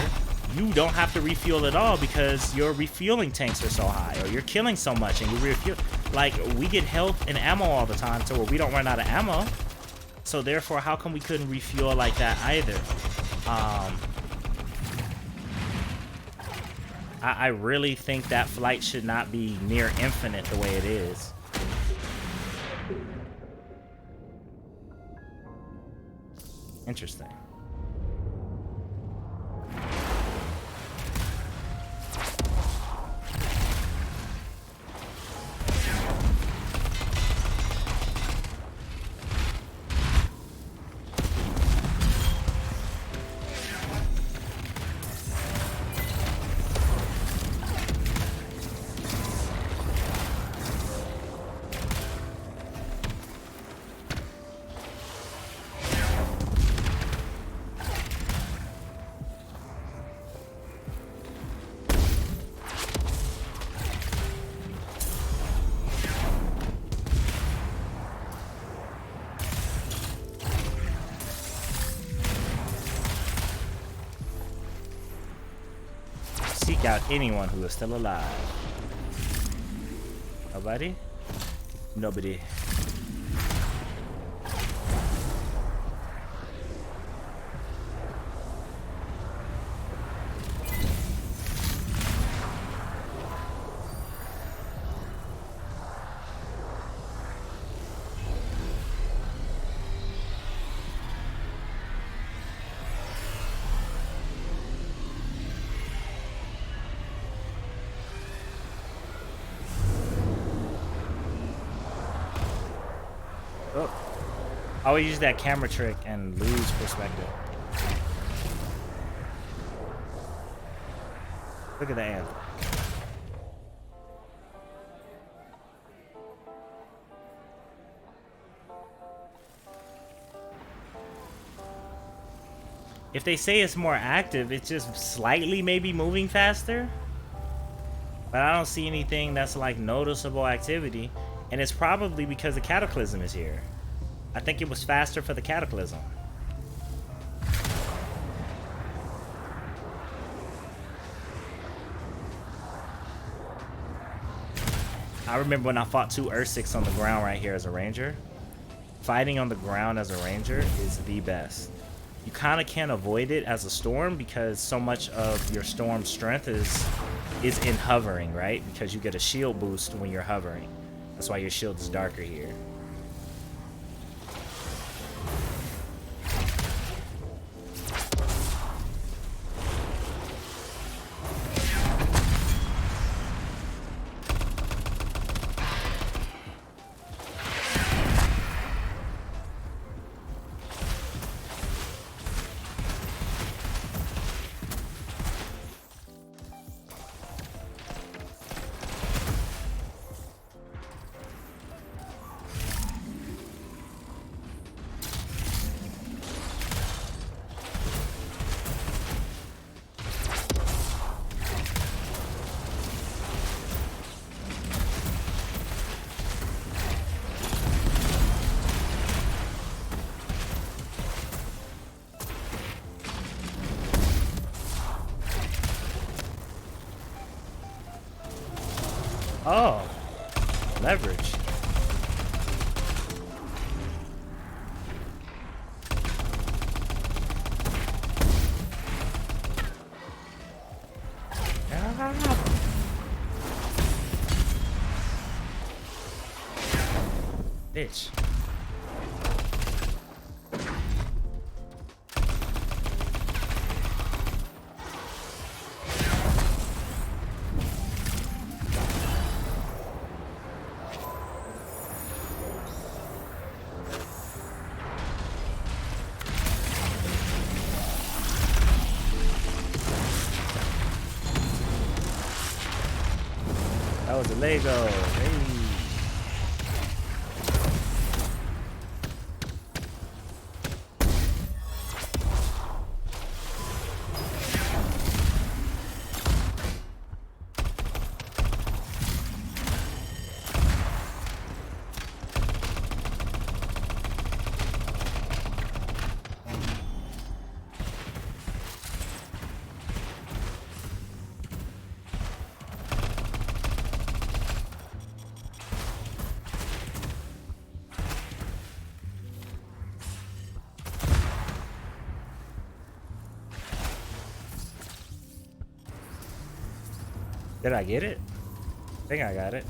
A: you don't have to refuel at all, because your refueling tanks are so high, or you're killing so much and you refuel. Like, we get health and ammo all the time to where we don't run out of ammo. So therefore, how come we couldn't refuel like that either? I really think that flight should not be near infinite the way it is. Interesting. take out anyone who is still alive. Nobody? Nobody. Oh. I always use that camera trick and lose perspective. Look at the ant. If they say it's more active, it's just slightly maybe moving faster. But I don't see anything that's like noticeable activity. And it's probably because the Cataclysm is here. I think it was faster for the Cataclysm. I remember when I fought 2 Ursics on the ground right here as a ranger. Fighting on the ground as a ranger is the best. You kind of can't avoid it as a storm because so much of your storm strength is in hovering, right? Because you get a shield boost when you're hovering. That's why your shield is darker here. Oh, leverage. Bitch. That was a Lego. Hey. Did I get it? I think I got it.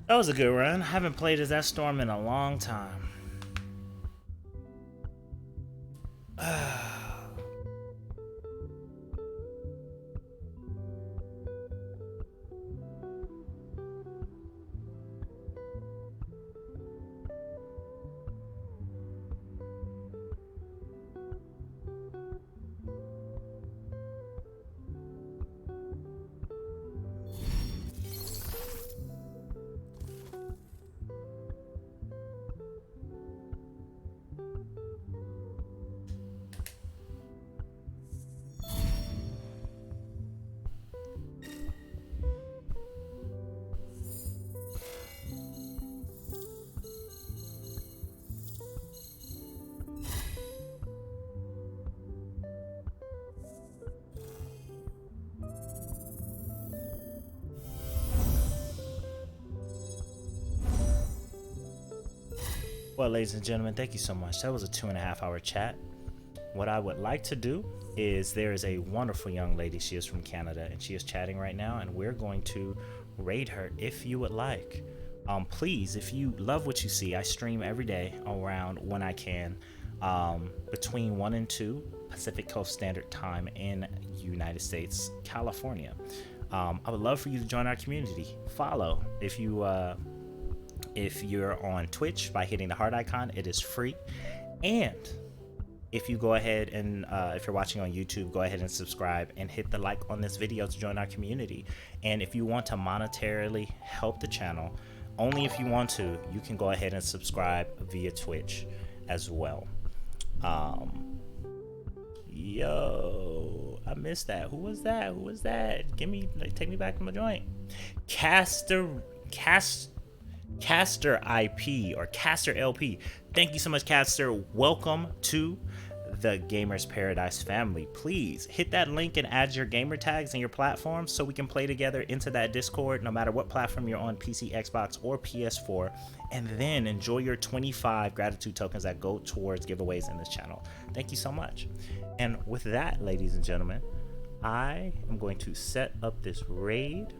A: That was a good run. I haven't played as that storm in a long time. Well, ladies and gentlemen, thank you so much. That was a 2.5 hour chat. What I would like to do is there is a wonderful young lady. She is from Canada and she is chatting right now, and we're going to raid her if you would like. Please, if you love what you see, I stream every day around when I can, between 1 and 2 Pacific Coast Standard Time in United States, California. I would love for you to join our community. Follow if you're on Twitch by hitting the heart icon. It is free. And if you go ahead and if you're watching on YouTube, go ahead and subscribe and hit the like on this video to join our community. And if you want to monetarily help the channel, only if you want to, you can go ahead and subscribe via Twitch as well. Yo, I missed that. Who was that? Take me back to my joint. Caster IP or Caster LP. Thank you so much, Caster. Welcome to the Gamers Paradise family. Please hit that link and add your gamer tags and your platforms so we can play together into that Discord, no matter what platform you're on, PC, Xbox, or PS4, and then enjoy your 25 gratitude tokens that go towards giveaways in this channel. Thank you so much. And with that, ladies and gentlemen, I am going to set up this raid.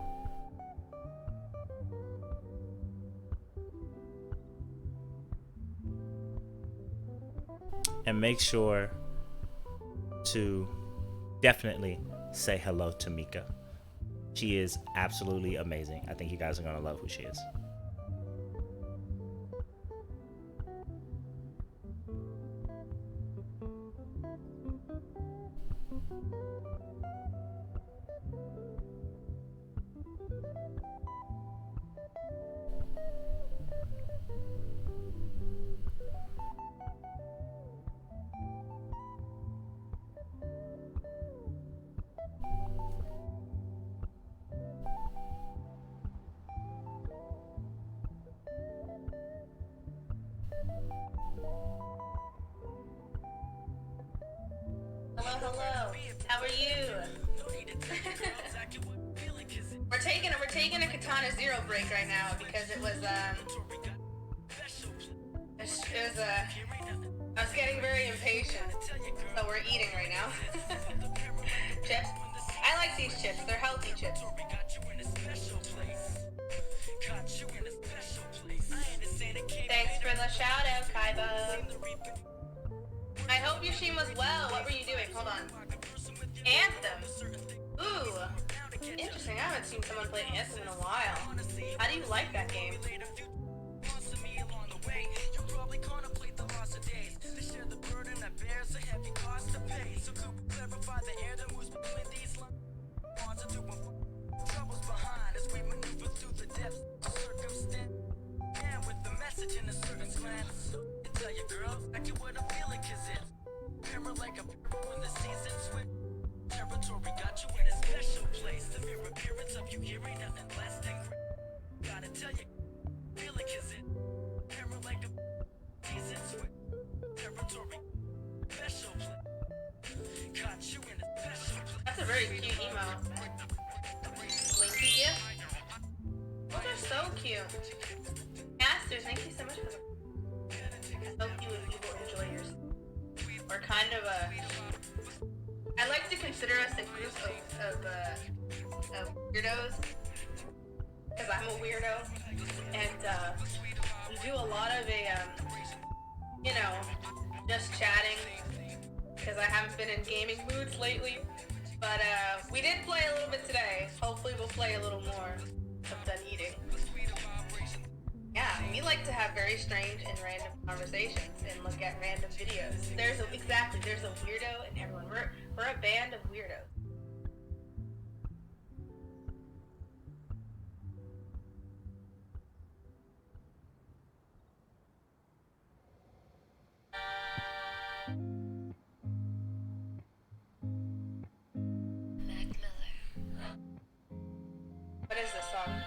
A: And make sure to definitely say hello to Mika. She is absolutely amazing. I think you guys are going to love who she is.
E: Hello. How are you? We're taking a Katana Zero break right now because it was I was getting very impatient, so we're eating right now. Chips. I like these chips. They're healthy chips. Thanks for the shout out, Kaiba. I hope your stream was well. What were you doing? Hold on. Anthem. Ooh. Interesting. I haven't seen someone play Anthem in a while. How do you like that game? That's a very cute emote. Blinky gift. Those are so cute. Masters, thank you so much for the... I hope you and people enjoy yours. We're kind of a... I like to consider us a group of weirdos. Because I'm a weirdo. And we do a lot of just chatting. Because I haven't been in gaming moods lately. But we did play a little bit today. Hopefully we'll play a little more. I'm done eating. Yeah, we like to have very strange and random conversations and look at random videos. There's a weirdo in everyone. We're a band of weirdos. What is this song?